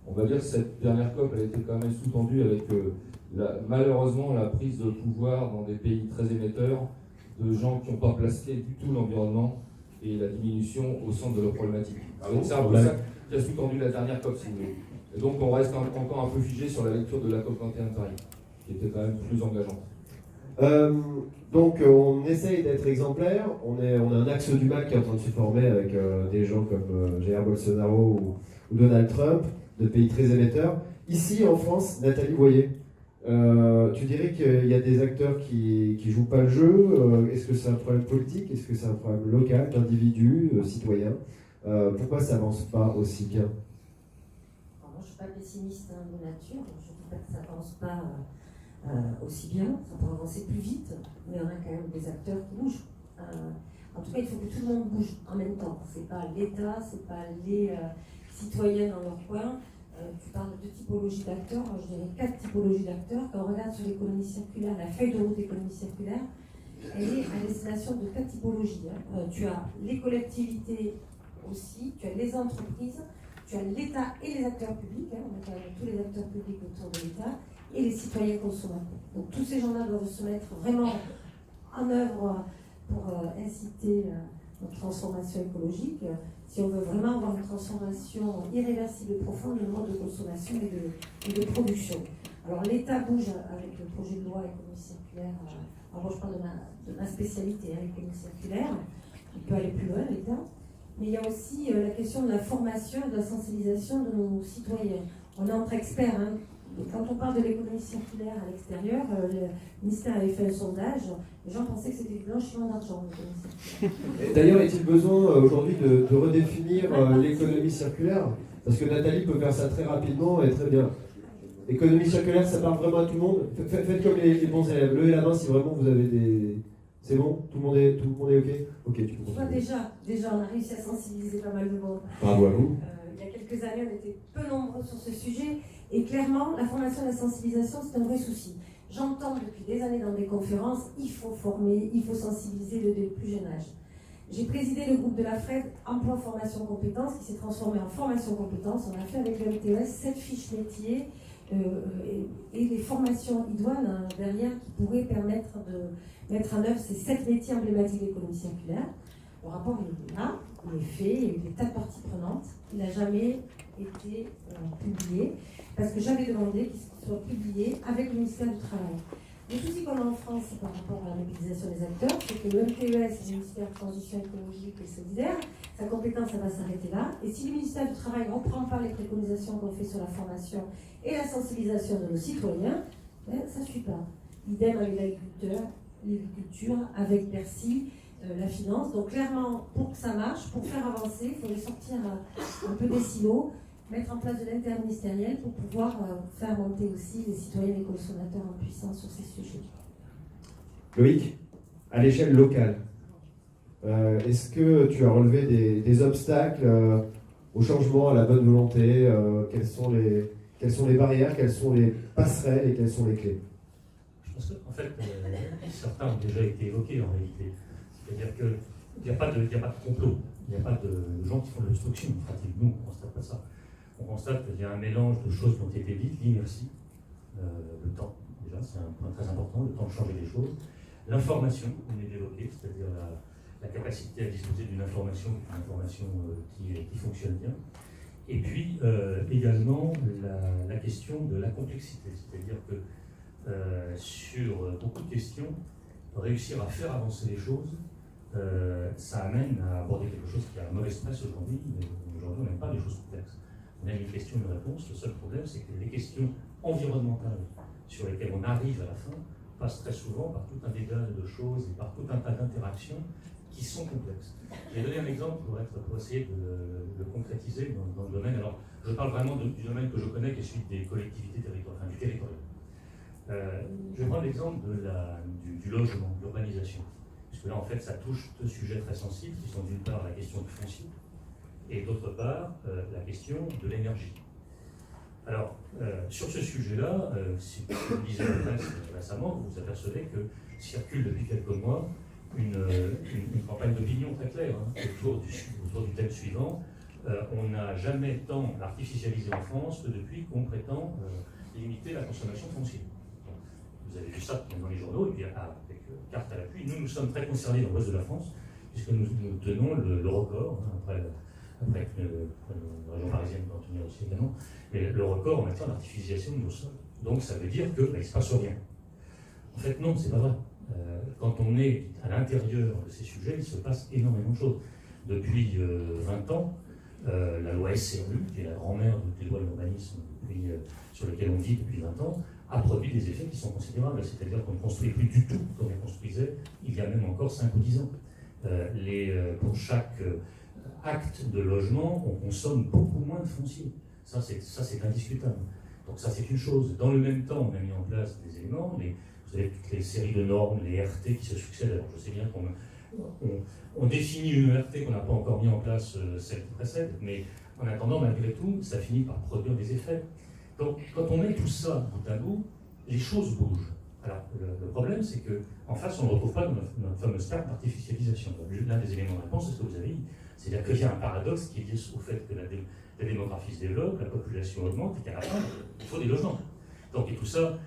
on va dire que cette dernière COP a été quand même sous-tendue avec malheureusement la prise de pouvoir dans des pays très émetteurs de gens qui n'ont pas placé du tout l'environnement et la diminution au centre de leurs problématiques. Donc c'est un peu ça qui a sous-tendu la dernière COP, si vous voulez. Et donc on reste encore un peu figé sur la lecture de la COP 21 de Paris, qui était quand même plus engageante. Donc on essaye d'être exemplaire, on a un axe du MAC qui est en train de se former avec des gens comme Jair Bolsonaro ou Donald Trump, de pays très émetteurs. Ici en France, Nathalie Boyer, tu dirais qu'il y a des acteurs qui jouent pas le jeu. Est-ce que c'est un problème politique? Est-ce que c'est un problème local, d'individus, citoyens? Pourquoi ça avance pas aussi bien? Alors, moi je suis pas pessimiste de nature, je ne dis pas que ça avance pas aussi bien, ça pourrait avancer plus vite, mais on a quand même des acteurs qui bougent. En tout cas, il faut que tout le monde bouge en même temps. C'est pas l'État, c'est pas les citoyens dans leur coin. Tu parles de typologies d'acteurs, je dirais 4 typologies d'acteurs. Quand on regarde sur l'économie circulaire, la feuille de route d'économie circulaire, elle est à destination de 4 typologies. Tu as les collectivités aussi, tu as les entreprises, tu as l'État et les acteurs publics, on a quand même tous les acteurs publics autour de l'État, et les citoyens consommateurs. Donc tous ces gens-là doivent se mettre vraiment en œuvre pour inciter notre transformation écologique, si on veut vraiment avoir une transformation irréversible et profonde de mode de consommation et de production. Alors l'État bouge avec le projet de loi économie circulaire. Alors moi je parle de ma spécialité, l'économie circulaire. Il peut aller plus loin l'État. Mais il y a aussi la question de la formation et de la sensibilisation de nos citoyens. On est entre experts. Quand on parle de l'économie circulaire à l'extérieur, le ministère avait fait un sondage, les gens pensaient que c'était du blanchiment d'argent. D'ailleurs, est-il besoin aujourd'hui de redéfinir l'économie circulaire? Parce que Nathalie peut faire ça très rapidement et très bien. L'économie circulaire, ça parle vraiment à tout le monde. Faites comme les bons élèves. Levez la main si vraiment vous avez des... C'est bon? Tout le monde est OK? Ok, tu peux continuer. Déjà, on a réussi à sensibiliser pas mal de monde. Bravo à vous. Il y a quelques années, on était peu nombreux sur ce sujet. Et clairement, la formation et la sensibilisation, c'est un vrai souci. J'entends depuis des années dans des conférences, il faut former, il faut sensibiliser dès le plus jeune âge. J'ai présidé le groupe de la FRED Emploi, Formation, Compétences, qui s'est transformé en Formation, Compétences. On a fait avec le MTES 7 fiches métiers et des formations idoines derrière qui pourraient permettre de mettre en œuvre ces 7 métiers emblématiques de l'économie circulaire. Le rapport il est là, il est fait, il y a eu des tas de parties prenantes. Il n'a jamais été publié, parce que j'avais demandé qu'il soit publié avec le ministère du Travail. Le souci qu'on a en France par rapport à la mobilisation des acteurs, c'est que le MTES, le ministère de la Transition écologique et solidaire, sa compétence, ça va s'arrêter là. Et si le ministère du Travail ne reprend pas les préconisations qu'on fait sur la formation et la sensibilisation de nos citoyens, ça ne suit pas. Idem avec l'agriculture, avec Bercy, la finance. Donc clairement, pour que ça marche, pour faire avancer, il faudrait sortir un peu des silos, mettre en place de l'interministériel pour pouvoir faire monter aussi les citoyens et les consommateurs en puissance sur ces sujets. Loïc, à l'échelle locale, est-ce que tu as relevé des obstacles au changement, à la bonne volonté? Quelles sont les barrières, quelles sont les passerelles et quelles sont les clés? Je pense qu'en fait, certains ont déjà été évoqués en réalité. C'est-à-dire qu'il n'y a pas de complot, il n'y a pas de gens qui font de l'obstruction. Nous, on ne constate pas ça. On constate qu'il y a un mélange de choses qui ont été dites, l'inertie, le temps, déjà, c'est un point très important, le temps de changer les choses. L'information, on est évoqué, c'est-à-dire la capacité à disposer d'une information qui fonctionne bien. Et puis, également, la question de la complexité, c'est-à-dire que sur beaucoup de questions, réussir à faire avancer les choses, ça amène à aborder quelque chose qui a un mauvais stress aujourd'hui, mais aujourd'hui on n'aime pas les choses complexes. On aime une question, une réponse. Le seul problème, c'est que les questions environnementales sur lesquelles on arrive à la fin passent très souvent par tout un débat de choses et par tout un tas d'interactions qui sont complexes. Je vais donner un exemple pour essayer de le concrétiser dans le domaine. Alors, je parle vraiment du domaine que je connais, qui est celui des collectivités territoriales, du territorial. Je vais prendre l'exemple du logement, de l'urbanisation. Parce que là, en fait, ça touche deux sujets très sensibles, qui sont d'une part la question du foncier, et d'autre part, la question de l'énergie. Alors, sur ce sujet-là, si vous lisez la presse récemment, vous vous apercevez que circule depuis quelques mois une campagne d'opinion très claire autour du thème suivant. on n'a jamais tant artificialisé en France que depuis qu'on prétend limiter la consommation foncière. Vous avez vu ça dans les journaux, et puis avec carte à l'appui. Nous sommes très concernés dans l'ouest de la France, puisque nous tenons le record, après que la région parisienne peut en tenir aussi également, mais le record en matière d'artificialisation de nos sols. Donc ça veut dire qu'il ne se passe rien. En fait, non, c'est pas vrai. Quand on est à l'intérieur de ces sujets, il se passe énormément de choses. Depuis 20 ans, la loi SRU, qui est la grand-mère des lois de l'urbanisme sur lesquelles on vit depuis 20 ans, a produit des effets qui sont considérables. C'est-à-dire qu'on ne construit plus du tout comme on construisait il y a même encore 5 ou 10 ans. Pour chaque acte de logement, on consomme beaucoup moins de foncier. Ça, c'est indiscutable. Donc ça, c'est une chose. Dans le même temps, on a mis en place des éléments, vous avez toutes les séries de normes, les RT qui se succèdent. Alors je sais bien qu'on définit une RT qu'on n'a pas encore mis en place, celle qui précède, mais en attendant, malgré tout, ça finit par produire des effets. Donc quand on met tout ça bout à bout, les choses bougent. Alors le problème, c'est qu'en face, on ne retrouve pas notre fameuse carte d'artificialisation. L'un des éléments de réponse, c'est ce que vous avez dit. C'est-à-dire qu'il y a un paradoxe qui est lié au fait que la démographie se développe, la population augmente, et qu'à la fin, il faut des logements. Donc, et tout ça,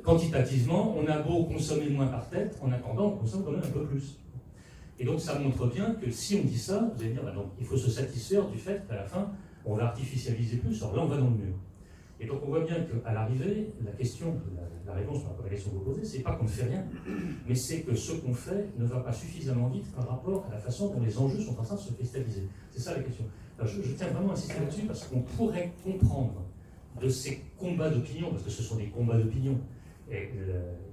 quantitativement, on a beau consommer moins par tête, en attendant, on consomme quand même un peu plus. Et donc, ça montre bien que si on dit ça, vous allez dire, donc, il faut se satisfaire du fait qu'à la fin, on va artificialiser plus, alors là, on va dans le mur. Et donc, on voit bien qu'à l'arrivée, la réponse à la question que vous posez, c'est pas qu'on ne fait rien, mais c'est que ce qu'on fait ne va pas suffisamment vite par rapport à la façon dont les enjeux sont en train de se cristalliser. C'est ça la question. Alors, je tiens vraiment à insister là-dessus parce qu'on pourrait comprendre de ces combats d'opinion, parce que ce sont des combats d'opinion, et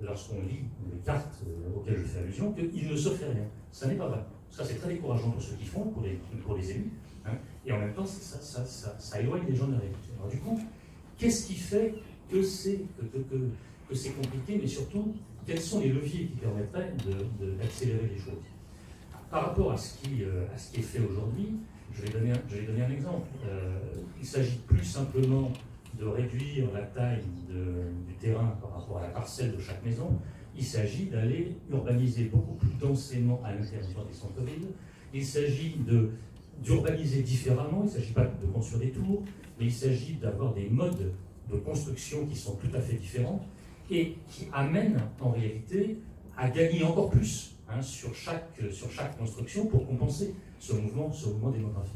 lorsqu'on lit les cartes auxquelles je fais allusion, qu'il ne se fait rien. Ça n'est pas vrai. Ça, c'est très décourageant pour ceux qui font, pour les élus, hein, et en même temps, ça éloigne les gens de la réalité. Alors du coup, qu'est-ce qui fait que c'est compliqué, mais surtout, quels sont les leviers qui permettraient d'accélérer les choses? Par rapport à ce qui est fait aujourd'hui, je vais donner un exemple. Il s'agit plus simplement de réduire la taille du terrain par rapport à la parcelle de chaque maison. Il s'agit d'aller urbaniser beaucoup plus densément à l'intérieur des centres-villes. Il s'agit d'urbaniser différemment. Il ne s'agit pas de construire des tours, mais il s'agit d'avoir des modes de construction qui sont tout à fait différents et qui amènent en réalité à gagner encore plus sur chaque construction pour compenser ce mouvement démographique.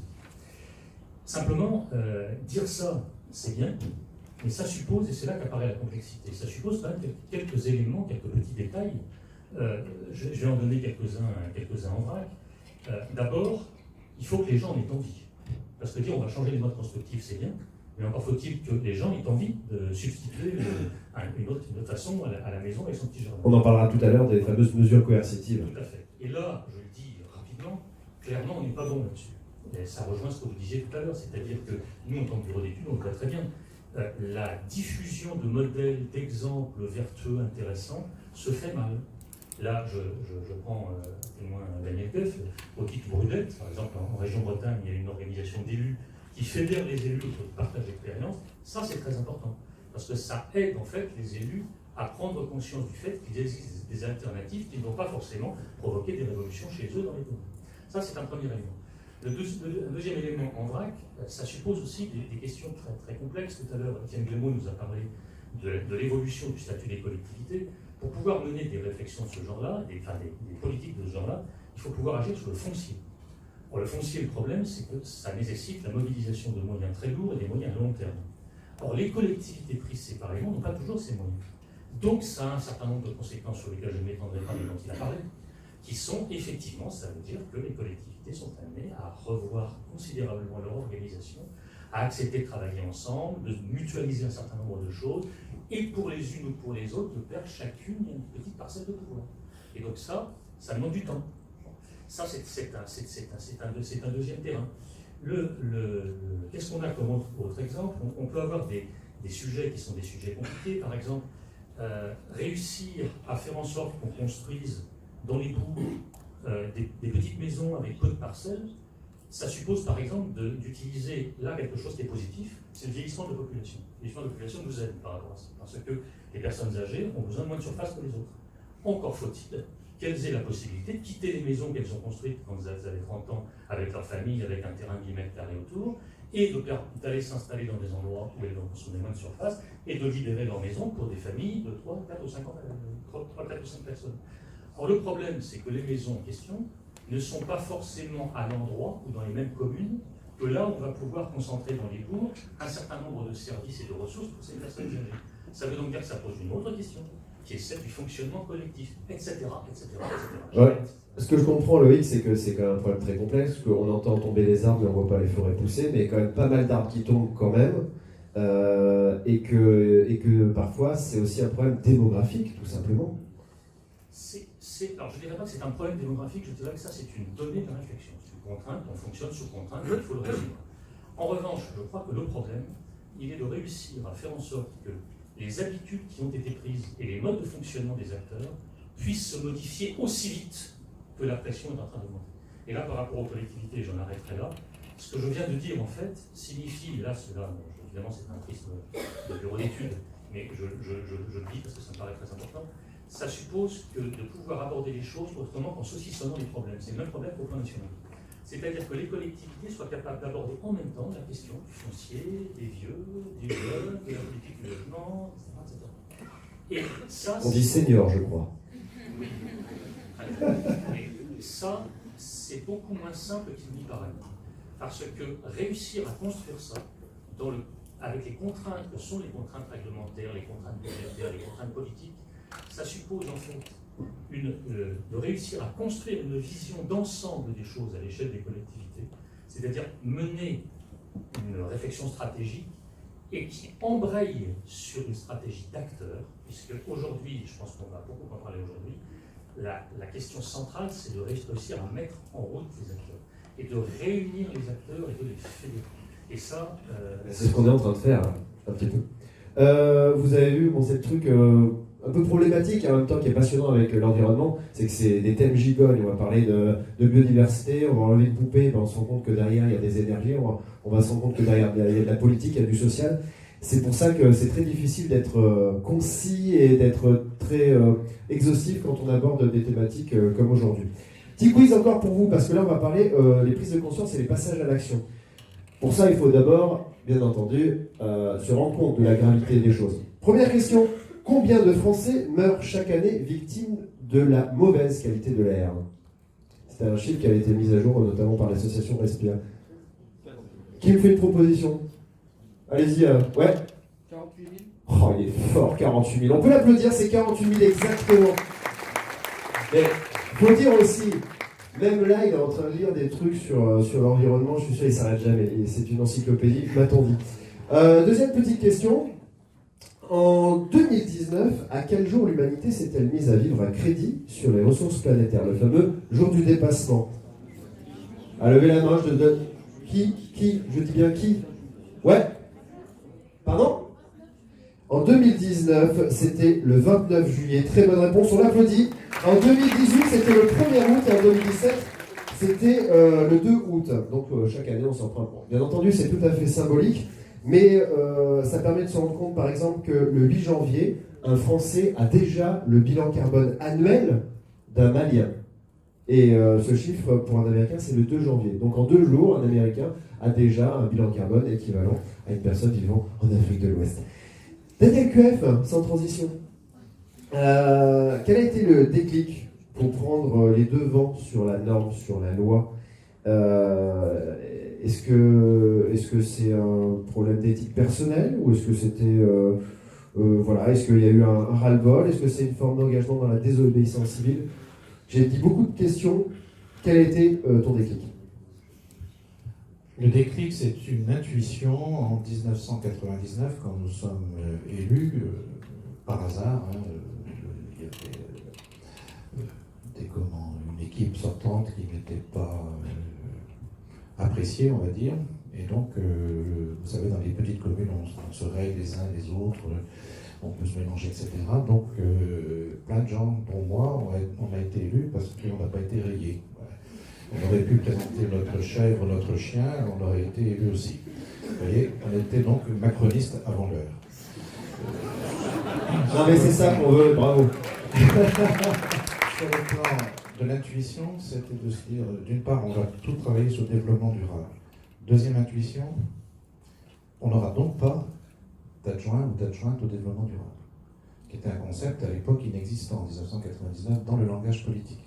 Simplement, dire ça, c'est bien, mais ça suppose, et c'est là qu'apparaît la complexité, ça suppose quand même quelques éléments, quelques petits détails. Je vais en donner quelques-uns en vrac. D'abord, il faut que les gens en aient envie. Parce que dire on va changer les modes constructifs, c'est bien, mais encore faut-il que les gens aient envie de substituer une autre façon à la maison avec son petit jardin. On en parlera tout à l'heure des fameuses mesures coercitives. Tout à fait. Et là, je le dis rapidement, clairement, on n'est pas bon là-dessus. Et ça rejoint ce que vous disiez tout à l'heure, c'est-à-dire que nous, en tant que bureau d'études, on le voit très bien. La diffusion de modèles, d'exemples vertueux, intéressants, se fait mal. Là, je prends témoin Daniel Keff, au titre Brulette, par exemple, en région Bretagne, il y a une organisation d'élus qui fédère les élus autour de partage d'expérience. Ça, c'est très important, parce que ça aide en fait les élus à prendre conscience du fait qu'il existe des alternatives qui ne vont pas forcément provoquer des révolutions chez eux dans les communes. Ça, c'est un premier élément. Le deuxième élément en vrac, ça suppose aussi des questions très, très complexes. Tout à l'heure, Étienne Glemot nous a parlé de l'évolution du statut des collectivités. Pour pouvoir mener des réflexions de ce genre-là, des politiques de ce genre-là, il faut pouvoir agir sur le foncier. Or, le foncier, le problème, c'est que ça nécessite la mobilisation de moyens très lourds et des moyens à long terme. Or, les collectivités prises séparément n'ont pas toujours ces moyens. Donc, ça a un certain nombre de conséquences sur lesquelles je ne m'étendrai pas, mais dont il a parlé, qui sont effectivement, ça veut dire que les collectivités sont amenées à revoir considérablement leur organisation, à accepter de travailler ensemble, de mutualiser un certain nombre de choses, et pour les unes ou pour les autres, de perdre chacune une petite parcelle de pouvoir. Et donc ça demande du temps. Ça, c'est un deuxième terrain. Qu'est-ce qu'on a comme autre exemple? On peut avoir des sujets qui sont des sujets compliqués. Par exemple, réussir à faire en sorte qu'on construise dans les bourgs des petites maisons avec peu de parcelles, ça suppose par exemple d'utiliser là quelque chose qui est positif, c'est le vieillissement de la population. Le vieillissement de la population nous aide par rapport à ça, parce que les personnes âgées ont besoin de moins de surface que les autres. Encore faut-il qu'elles aient la possibilité de quitter les maisons qu'elles ont construites quand elles avaient 30 ans, avec leur famille, avec un terrain de 10 mètres carrés autour, et d'aller s'installer dans des endroits où elles vont consommer moins de surface, et de libérer leur maison pour des familles de 3, 4 ou 5 personnes. Or, le problème, c'est que les maisons en question ne sont pas forcément à l'endroit ou dans les mêmes communes que là, on va pouvoir concentrer dans les bourgs un certain nombre de services et de ressources pour ces personnes âgées. Ça veut donc dire que ça pose une autre question, qui est celle du fonctionnement collectif, etc. Ouais. Ce que je comprends, Loïc, c'est que c'est quand même un problème très complexe, parce qu'on entend tomber les arbres, mais on ne voit pas les forêts pousser, mais il y a quand même pas mal d'arbres qui tombent quand même, et que parfois, c'est aussi un problème démographique, tout simplement. Alors, je ne dirais pas que c'est un problème démographique, je dirais que ça, c'est une donnée de réflexion. C'est une contrainte, on fonctionne sous contrainte, il faut le résoudre. En revanche, je crois que le problème, il est de réussir à faire en sorte que les habitudes qui ont été prises et les modes de fonctionnement des acteurs puissent se modifier aussi vite que la pression est en train d'augmenter. Et là, par rapport aux collectivités, j'en arrêterai là, ce que je viens de dire, en fait, signifie, là, évidemment, c'est un prisme de bureau d'études, mais je le dis parce que ça me paraît très important, ça suppose que de pouvoir aborder les choses autrement qu'en saucissonnant les problèmes. C'est le même problème qu'au plan national. C'est-à-dire que les collectivités soient capables d'aborder en même temps la question du foncier, des vieux, des jeunes, de la politique du logement, etc. Et ça, on dit senior, je crois. Oui. Et ça, c'est beaucoup moins simple qu'il n'y paraît. Parce que réussir à construire ça avec les contraintes que sont les contraintes réglementaires, les contraintes budgétaires, les contraintes politiques, ça suppose en fait de réussir à construire une vision d'ensemble des choses à l'échelle des collectivités, c'est-à-dire mener une réflexion stratégique et qui embraye sur une stratégie d'acteurs, puisque aujourd'hui, je pense qu'on va beaucoup en parler aujourd'hui, la question centrale, c'est de réussir à mettre en route les acteurs et de réunir les acteurs et de les fédérer. Et ça... c'est ce qu'on est en train de faire, un petit peu. Vous avez vu, bon, c'est le truc un peu problématique et en même temps qui est passionnant avec l'environnement, c'est que c'est des thèmes gigolles. On va parler de biodiversité, on va enlever une poupée, ben on se rend compte que derrière il y a des énergies, on va se rendre compte que derrière il y a de la politique, il y a du social. C'est pour ça que c'est très difficile d'être concis et d'être très exhaustif quand on aborde des thématiques comme aujourd'hui. Petit quiz encore pour vous, parce que là on va parler des prises de conscience et les passages à l'action. Pour ça, il faut d'abord, bien entendu, se rendre compte de la gravité des choses. Première question, combien de Français meurent chaque année victimes de la mauvaise qualité de l'air? C'est un chiffre qui a été mis à jour notamment par l'association Respire. Qui me fait une proposition? Allez-y, ouais. 48 000. Oh, il est fort, 48 000. On peut l'applaudir, c'est 48 000 exactement. Mais il faut dire aussi, même là, il est en train de lire des trucs sur l'environnement, je suis sûr qu'il ne s'arrête jamais. Et c'est une encyclopédie, m'a-t-on dit. Deuxième petite question. En 2019, à quel jour l'humanité s'est-elle mise à vivre à crédit sur les ressources planétaires? Le fameux jour du dépassement. À lever la main, je te donne. Qui? Je dis bien qui? Ouais. Pardon? En 2019, c'était le 29 juillet. Très bonne réponse, on l'applaudit. En 2018, c'était le 1er août et en 2017, c'était le 2 août. Donc chaque année, on s'en prend un point. Bien entendu, c'est tout à fait symbolique, mais ça permet de se rendre compte, par exemple, que le 8 janvier, un Français a déjà le bilan carbone annuel d'un Malien. Et ce chiffre, pour un Américain, c'est le 2 janvier. Donc en 2 jours, un Américain a déjà un bilan carbone équivalent à une personne vivant en Afrique de l'Ouest. Daniel QF, sans transition. Quel a été le déclic pour prendre les devants sur la norme, sur la loi? Est-ce que c'est un problème d'éthique personnelle ou est-ce que c'était voilà, est-ce qu'il y a eu un ras-le-bol? Est-ce que c'est une forme d'engagement dans la désobéissance civile? J'ai dit beaucoup de questions. Quel a été ton déclic? Le déclic, c'est une intuition en 1999, quand nous sommes élus, par hasard. Il y avait une équipe sortante qui n'était pas appréciée, on va dire. Et donc, vous savez, dans les petites communes, on se règle les uns les autres, on peut se mélanger, etc. Donc, plein de gens, dont moi, on a été élus parce qu'on n'a pas été rayés. On aurait pu présenter notre chèvre, notre chien, on aurait été élus aussi. Vous voyez, on était donc macronistes avant l'heure. Non mais c'est ça qu'on veut, bravo. sur le plan de l'intuition, c'était de se dire, d'une part, on va tout travailler sur le développement durable. Deuxième intuition, on n'aura donc pas d'adjoint ou d'adjointe au développement durable, qui était un concept à l'époque inexistant, en 1999, dans le langage politique.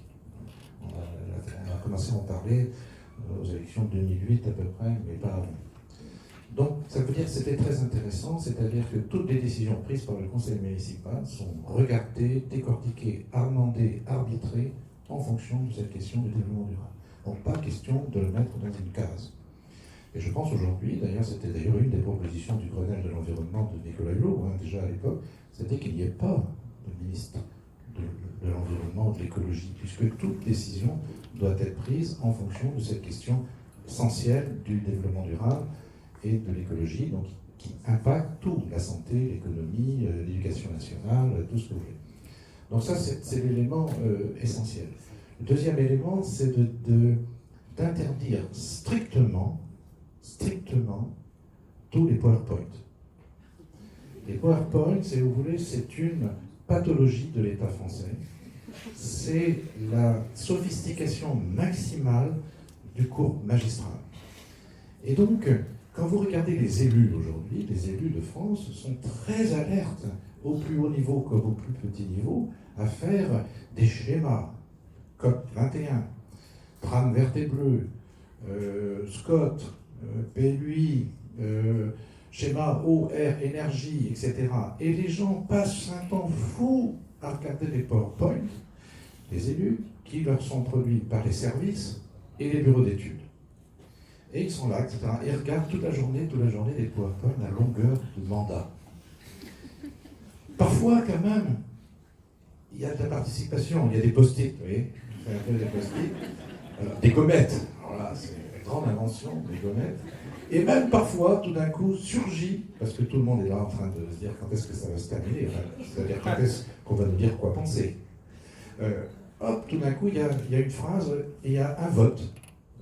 On a commencé à en parler aux élections de 2008 à peu près, mais pas avant. Donc, ça veut dire que c'était très intéressant, c'est-à-dire que toutes les décisions prises par le conseil municipal sont regardées, décortiquées, amendées, arbitrées en fonction de cette question du développement durable. Donc, pas question de le mettre dans une case. Et je pense aujourd'hui, d'ailleurs, c'était d'ailleurs une des propositions du Grenelle de l'environnement de Nicolas Hulot, déjà à l'époque, c'était qu'il n'y ait pas de ministre de l'environnement ou de l'écologie, puisque toute décision doit être prise en fonction de cette question essentielle du développement durable et de l'écologie, donc qui impacte tout, la santé, l'économie, l'éducation nationale, tout ce que vous voulez. Donc ça, c'est l'élément essentiel. Le deuxième élément, c'est d'interdire strictement tous les PowerPoint. Les PowerPoint, si vous voulez, c'est une pathologie de l'État français. C'est la sophistication maximale du cours magistral. Et donc, quand vous regardez les élus aujourd'hui, les élus de France sont très alertes, au plus haut niveau comme au plus petit niveau, à faire des schémas, COP 21, trame verte et bleue, Scott, PLUI, schéma eau, air, énergie, etc. Et les gens passent un temps fou à regarder les PowerPoint, les élus, qui leur sont produits par les services et les bureaux d'études. Et ils sont là, etc. Et ils regardent toute la journée les PowerPoint à longueur de mandat. Parfois, quand même, il y a de la participation, il y a des post-it, vous voyez, c'est un peu des post-it, des gommettes. Voilà, c'est une grande invention, des gommettes. Et même parfois, tout d'un coup, surgit, parce que tout le monde est là en train de se dire quand est-ce que ça va se terminer, c'est-à-dire quand est-ce qu'on va nous dire quoi penser. Hop, tout d'un coup, il y a une phrase et il y a un vote.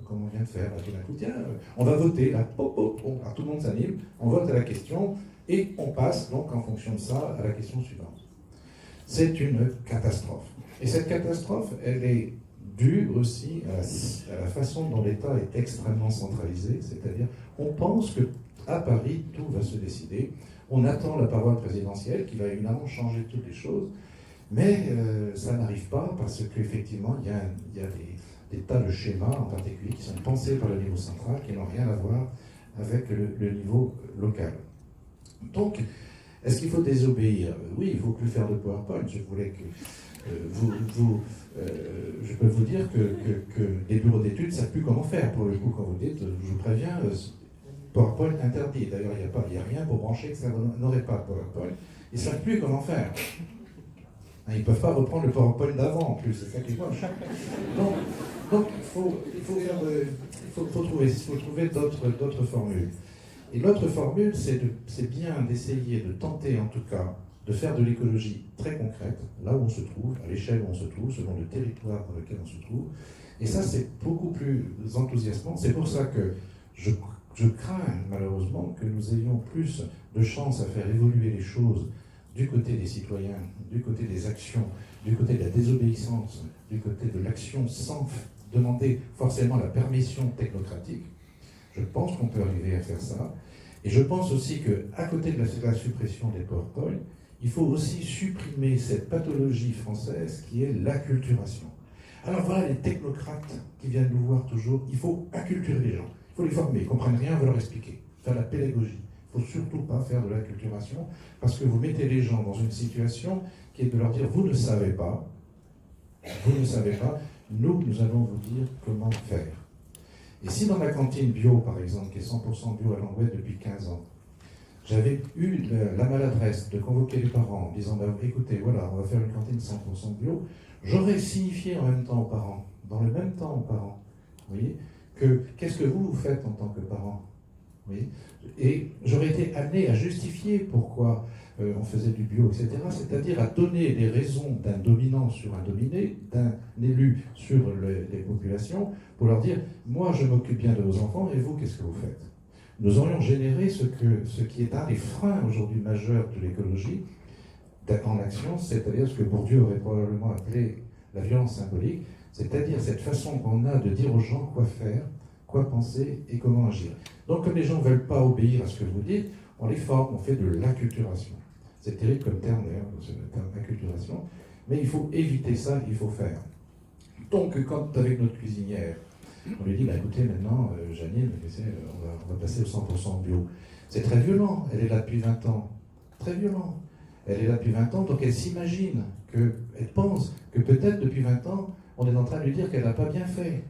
Comme on vient de faire, tout d'un coup, tiens, on va voter, là, alors tout le monde s'anime, on vote à la question, et on passe donc en fonction de ça à la question suivante. C'est une catastrophe. Et cette catastrophe, elle est due aussi à la façon dont l'État est extrêmement centralisé, c'est-à-dire on pense qu'à Paris, tout va se décider, on attend la parole présidentielle qui va évidemment changer toutes les choses, mais ça n'arrive pas parce qu'effectivement, il y a des tas de schémas en particulier qui sont pensés par le niveau central, qui n'ont rien à voir avec le niveau local. Donc, est-ce qu'il faut désobéir? Oui, il ne faut plus faire de PowerPoint. Je voulais que je peux vous dire que les bureaux d'études ne savent plus comment faire. Pour le coup, quand vous dites, je vous préviens, PowerPoint interdit. D'ailleurs, il n'y a rien pour brancher que ça n'aurait pas PowerPoint. Ils ne savent plus comment faire. Ils ne peuvent pas reprendre le PowerPoint d'avant en plus, c'est ça qui est moche. Donc il faut trouver d'autres formules. Et l'autre formule, c'est bien d'essayer de tenter en tout cas de faire de l'écologie très concrète, là où on se trouve, à l'échelle où on se trouve, selon le territoire dans lequel on se trouve. Et ça, c'est beaucoup plus enthousiasmant. C'est pour ça que je crains malheureusement que nous ayons plus de chances à faire évoluer les choses du côté des citoyens, du côté des actions, du côté de la désobéissance, du côté de l'action sans demander forcément la permission technocratique. Je pense qu'on peut arriver à faire ça. Et je pense aussi qu'à côté de la suppression des PowerPoint, il faut aussi supprimer cette pathologie française qui est l'acculturation. Alors voilà les technocrates qui viennent nous voir toujours. Il faut acculturer les gens. Il faut les former. Ils ne comprennent rien, on va leur expliquer. Faire la pédagogie. Il ne faut surtout pas faire de l'acculturation parce que vous mettez les gens dans une situation qui est de leur dire vous ne savez pas, nous allons vous dire comment faire. Et si dans ma cantine bio, par exemple, qui est 100% bio à Langouette depuis 15 ans, j'avais eu la maladresse de convoquer les parents en disant bah, écoutez, voilà, on va faire une cantine 100% bio, j'aurais signifié en même temps aux parents, dans le même temps aux parents, vous voyez, que qu'est-ce que vous faites en tant que parents? Oui. Et j'aurais été amené à justifier pourquoi on faisait du bio, etc. C'est-à-dire à donner les raisons d'un dominant sur un dominé, d'un élu sur les populations, pour leur dire « moi je m'occupe bien de vos enfants et vous, qu'est-ce que vous faites ?» Nous aurions généré ce qui est un des freins aujourd'hui majeurs de l'écologie en action, c'est-à-dire ce que Bourdieu aurait probablement appelé la violence symbolique, c'est-à-dire cette façon qu'on a de dire aux gens quoi faire, quoi penser et comment agir. Donc comme les gens ne veulent pas obéir à ce que vous dites, on les forme, on fait de l'acculturation. C'est terrible comme terme d'ailleurs, ce terme acculturation, mais il faut éviter ça, il faut faire. Donc quand avec notre cuisinière, on lui dit, bah, écoutez maintenant, Janine, on va passer au 100% bio. C'est très violent, elle est là depuis 20 ans, très violent. Elle est là depuis 20 ans, donc elle s'imagine, elle pense que peut-être depuis 20 ans, on est en train de lui dire qu'elle n'a pas bien fait.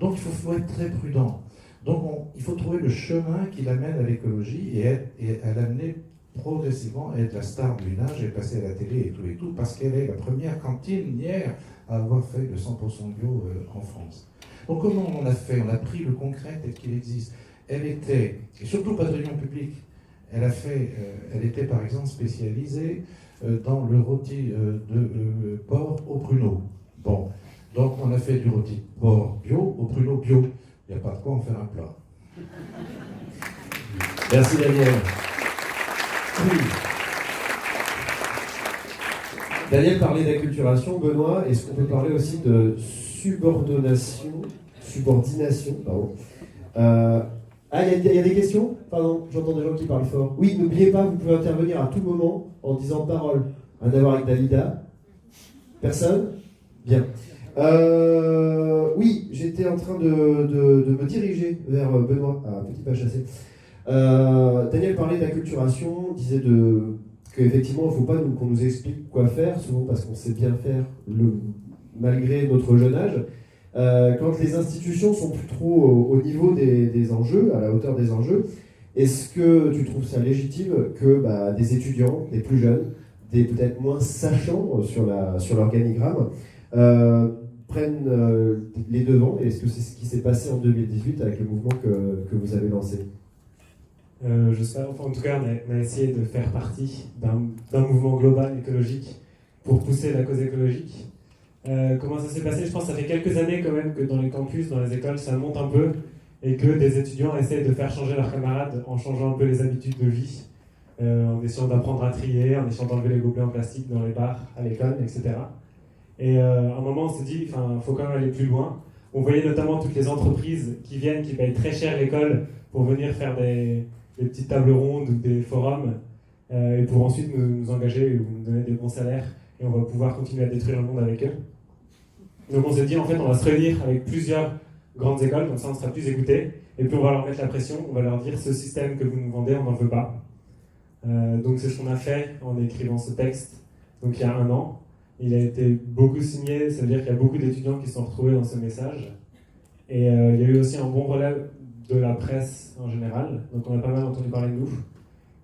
Donc il faut être très prudent. Donc il faut trouver le chemin qui l'amène à l'écologie et à l'amener progressivement à être la star du village et passer à la télé et tout, parce qu'elle est la première cantinière à avoir fait le 100% bio en France. Donc comment on a fait? On a pris le concret tel qu'il existe. Elle était, et surtout pas de réunion publique, elle était par exemple spécialisée dans le rôti de porc au pruneau. Bon, donc on a fait du rôti de porc bio au pruneau bio. Il n'y a pas de quoi en faire un plat. Merci Daniel. Daniel parlait d'acculturation. Benoît, est-ce qu'on peut parler aussi de subordination, pardon. Il y a des questions? Pardon, j'entends des gens qui parlent fort. Oui, n'oubliez pas, vous pouvez intervenir à tout moment en disant parole. Un à voir avec Dalida. Personne? Bien. Oui, j'étais en train de me diriger vers Benoît. Ah, petit pas chassé. Daniel parlait d'acculturation, disait qu'effectivement, il ne faut pas qu'on nous explique quoi faire, souvent parce qu'on sait bien faire malgré notre jeune âge. Quand les institutions sont plus trop au niveau des enjeux, à la hauteur des enjeux, est-ce que tu trouves ça légitime que des étudiants, des plus jeunes, des peut-être moins sachants sur l'organigramme, prennent les devants? Et est-ce que c'est ce qui s'est passé en 2018 avec le mouvement que vous avez lancé? J'espère, enfin, en tout cas, on a essayé de faire partie d'un mouvement global écologique pour pousser la cause écologique. Comment ça s'est passé? Je pense que ça fait quelques années quand même que dans les campus, dans les écoles, ça monte un peu et que des étudiants essaient de faire changer leurs camarades en changeant un peu les habitudes de vie, en essayant d'apprendre à trier, en essayant d'enlever les gobelets en plastique dans les bars, à l'école, etc. Et à un moment, on s'est dit, il faut quand même aller plus loin. On voyait notamment toutes les entreprises qui viennent, qui payent très cher l'école pour venir faire des petites tables rondes ou des forums, et pour ensuite nous engager ou nous donner des bons salaires, et on va pouvoir continuer à détruire le monde avec eux. Donc on s'est dit, en fait, on va se réunir avec plusieurs grandes écoles, comme ça on sera plus écoutés, et puis on va leur mettre la pression, on va leur dire, ce système que vous nous vendez, on n'en veut pas. Donc c'est ce qu'on a fait en écrivant ce texte, donc il y a 1 an. Il a été beaucoup signé, ça veut dire qu'il y a beaucoup d'étudiants qui se sont retrouvés dans ce message. Et il y a eu aussi un bon relais de la presse en général, donc on a pas mal entendu parler de nous.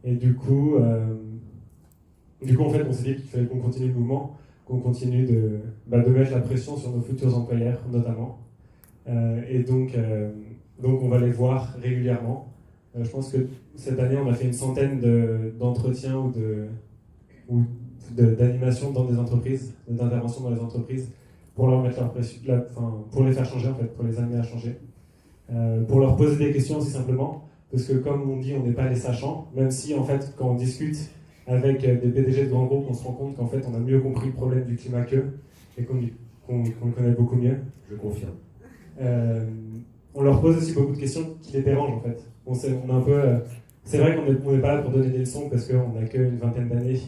Et du coup en fait, on s'est dit qu'il fallait qu'on continue le mouvement, qu'on continue de mettre la pression sur nos futurs employeurs, notamment. Et donc on va les voir régulièrement. Je pense que cette année, on a fait une centaine d'entretiens ou d'animations dans des entreprises, d'interventions dans les entreprises, pour leur mettre pour les faire changer en fait, pour les amener à changer. Pour leur poser des questions aussi simplement, parce que comme on dit, on n'est pas les sachants, même si en fait quand on discute avec des PDG de grands groupes, on se rend compte qu'en fait on a mieux compris le problème du climat qu'eux, et qu'on le connaît beaucoup mieux. Je confirme. On leur pose aussi beaucoup de questions qui les dérangent en fait. On a un peu, c'est vrai qu'on n'est pas là pour donner des leçons parce qu'on n'a qu'une vingtaine d'années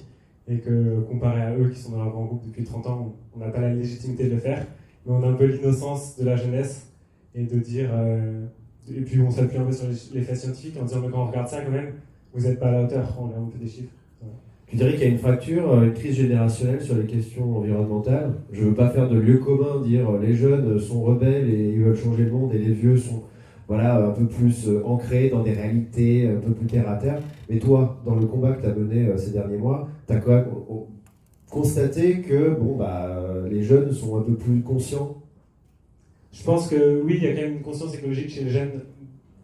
et que comparé à eux qui sont dans leur grand groupe depuis 30 ans, on n'a pas la légitimité de le faire, mais on a un peu l'innocence de la jeunesse et de dire, et puis on s'appuie un peu sur les faits scientifiques en disant mais quand on regarde ça quand même, vous n'êtes pas à la hauteur, on a un peu des chiffres. Ouais. Tu dirais qu'il y a une fracture, une crise générationnelle sur les questions environnementales. Je ne veux pas faire de lieu commun, dire les jeunes sont rebelles et ils veulent changer le monde et les vieux sont un peu plus ancrés dans des réalités un peu plus terre à terre. Mais toi, dans le combat que tu as mené ces derniers mois, tu as quand même constaté que les jeunes sont un peu plus conscients. Je pense que oui, il y a quand même une conscience écologique chez les jeunes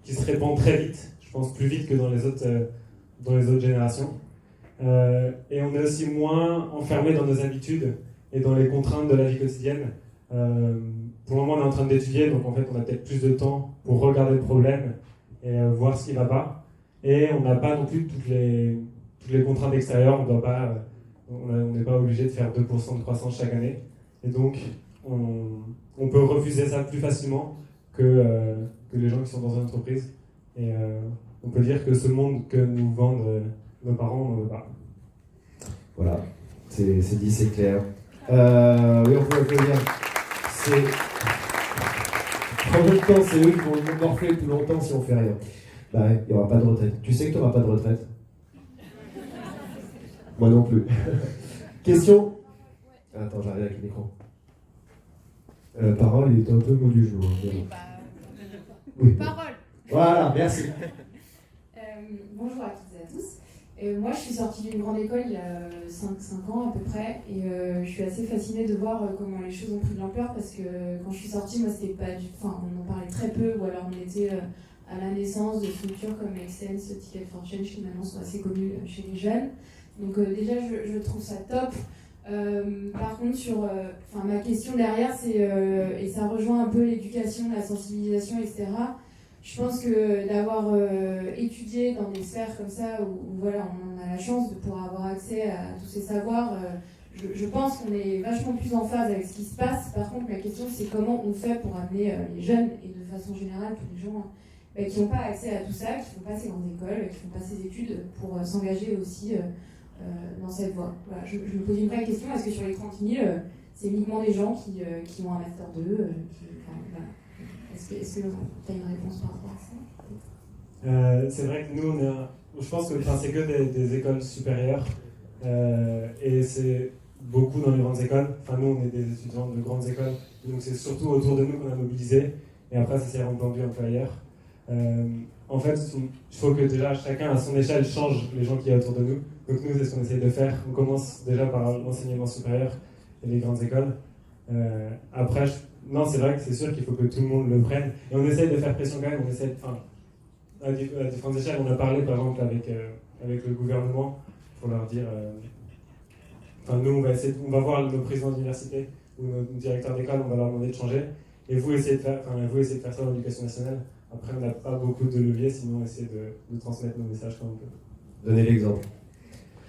qui se répand très vite, je pense plus vite que dans les autres générations. Et on est aussi moins enfermé dans nos habitudes et dans les contraintes de la vie quotidienne. Pour le moment, on est en train d'étudier, donc en fait, on a peut-être plus de temps pour regarder le problème et voir ce qui ne va pas. Et on n'a pas non plus toutes les contraintes extérieures. On ne doit pas On n'est pas obligé de faire 2% de croissance chaque année. Et donc, on peut refuser ça plus facilement que les gens qui sont dans une entreprise. Et on peut dire que ce monde que nous vendent nos parents, on n'en veut pas. Voilà, c'est dit, c'est clair. Oui, on peut applaudir. En même temps, c'est eux qui vont le morfler tout longtemps si on fait rien. Bah ouais, il n'y aura pas de retraite. Tu sais que tu n'auras pas de retraite? Moi non plus. Question? Attends, j'arrive avec le micro. Parole, il est un peu mou du jour. Oui. Parole. Voilà, merci. Bonjour à toutes et à tous. Moi, je suis sortie d'une grande école il y a 5 ans à peu près, et je suis assez fascinée de voir comment les choses ont pris de l'ampleur, parce que quand je suis sortie, moi, c'était pas du... Enfin, on en parlait très peu, ou alors on était à la naissance de structures comme Excense, Ticket for Change, qui maintenant sont assez connues chez les jeunes. Donc déjà, je trouve ça top. Par contre, ma question derrière, c'est, et ça rejoint un peu l'éducation, la sensibilisation, etc. Je pense que d'avoir étudié dans des sphères comme ça, où voilà, on a la chance de pouvoir avoir accès à tous ces savoirs, je pense qu'on est vachement plus en phase avec ce qui se passe. Par contre, ma question, c'est comment on fait pour amener les jeunes, et de façon générale tous les gens qui n'ont pas accès à tout ça, qui ne font pas ces grandes écoles, qui ne font pas ces études, pour s'engager aussi dans cette voie. Voilà, je me pose une vraie question, est-ce que sur les 30 000, c'est uniquement des gens qui ont un master 2 voilà. Est-ce que tu as une réponse par rapport à ça? C'est vrai que nous, je pense que c'est que des écoles supérieures, et c'est beaucoup dans les grandes écoles. Enfin, nous, on est des étudiants de grandes écoles, donc c'est surtout autour de nous qu'on a mobilisé, et après, ça s'est répandu un peu ailleurs. En fait, il faut que déjà chacun à son échelle change les gens qui y a autour de nous. Donc nous, c'est ce qu'on essaye de faire. On commence déjà par l'enseignement supérieur et les grandes écoles. Après, non, c'est vrai que c'est sûr qu'il faut que tout le monde le prenne. Et on essaye de faire pression quand même. On essaye, à différentes échelles, on a parlé par exemple avec le gouvernement pour leur dire... nous, on va voir nos présidents d'université ou nos directeurs d'école, on va leur demander de changer. Et vous essayez de faire ça dans l'éducation nationale. Après, on n'a pas beaucoup de leviers, sinon on essaie de transmettre nos messages comme on peut. Donnez l'exemple.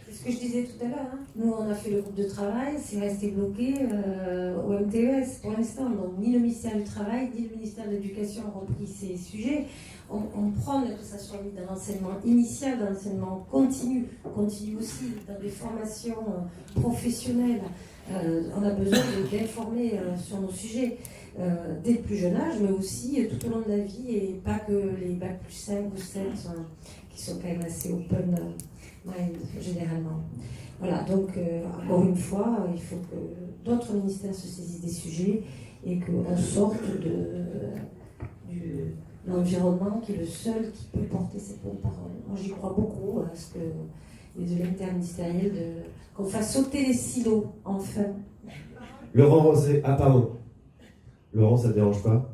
C'est ce que je disais tout à l'heure. Hein. Nous, on a fait le groupe de travail, c'est resté bloqué au MTES pour l'instant. Donc, ni le ministère du Travail, ni le ministère de l'Éducation ont repris ces sujets. On prend que ça soit mis dans l'enseignement initial, dans l'enseignement continu aussi, dans des formations professionnelles. On a besoin d'informer sur nos sujets. Dès le plus jeune âge, mais aussi tout au long de la vie, et pas que les bacs plus 5 ou 7 qui sont quand même assez open mind généralement. Voilà, donc encore une fois, il faut que d'autres ministères se saisissent des sujets et qu'on sorte de l'environnement qui est le seul qui peut porter cette bonne parole. Moi j'y crois beaucoup à ce que de l'interministériel, qu'on fasse sauter les silos, enfin. Laurent Rosé, ah pardon. Laurent, ça ne te dérange pas?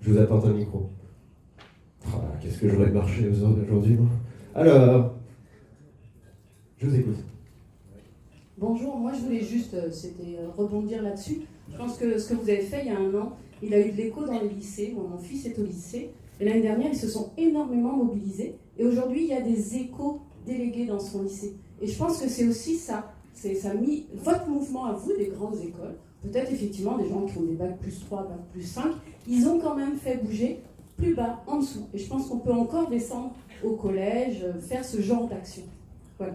Je vous apporte un micro. Oh, qu'est-ce que j'aurais de marché aujourd'hui, moi? Alors, je vous écoute. Bonjour, moi je voulais juste rebondir là-dessus. Je pense que ce que vous avez fait il y a 1 an, il a eu de l'écho dans les lycées. Moi, mon fils est au lycée. Et l'année dernière, ils se sont énormément mobilisés. Et aujourd'hui, il y a des éco-délégués dans son lycée. Et je pense que c'est aussi ça. Ça a mis votre mouvement à vous, des grandes écoles. Peut-être effectivement des gens qui ont des bacs plus 3, bacs plus 5, ils ont quand même fait bouger plus bas, en dessous. Et je pense qu'on peut encore descendre au collège, faire ce genre d'action. Voilà.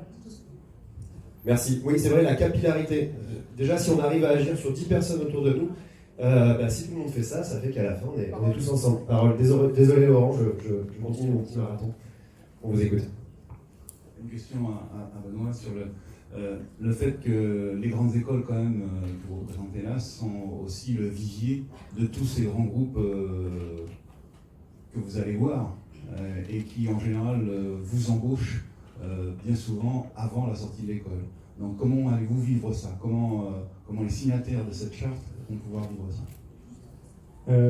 Merci. Oui, c'est vrai, la capillarité. Déjà, si on arrive à agir sur 10 personnes autour de nous, si tout le monde fait ça, ça fait qu'à la fin, on est tous ensemble. Parole. Désolé Laurent, je continue mon petit marathon. On vous écoute. Une question à Benoît sur le fait que les grandes écoles, quand même, que vous représentez là, sont aussi le vivier de tous ces grands groupes que vous allez voir et qui, en général, vous embauchent bien souvent avant la sortie de l'école. Donc, comment allez-vous vivre ça? Comment les signataires de cette charte vont pouvoir vivre ça?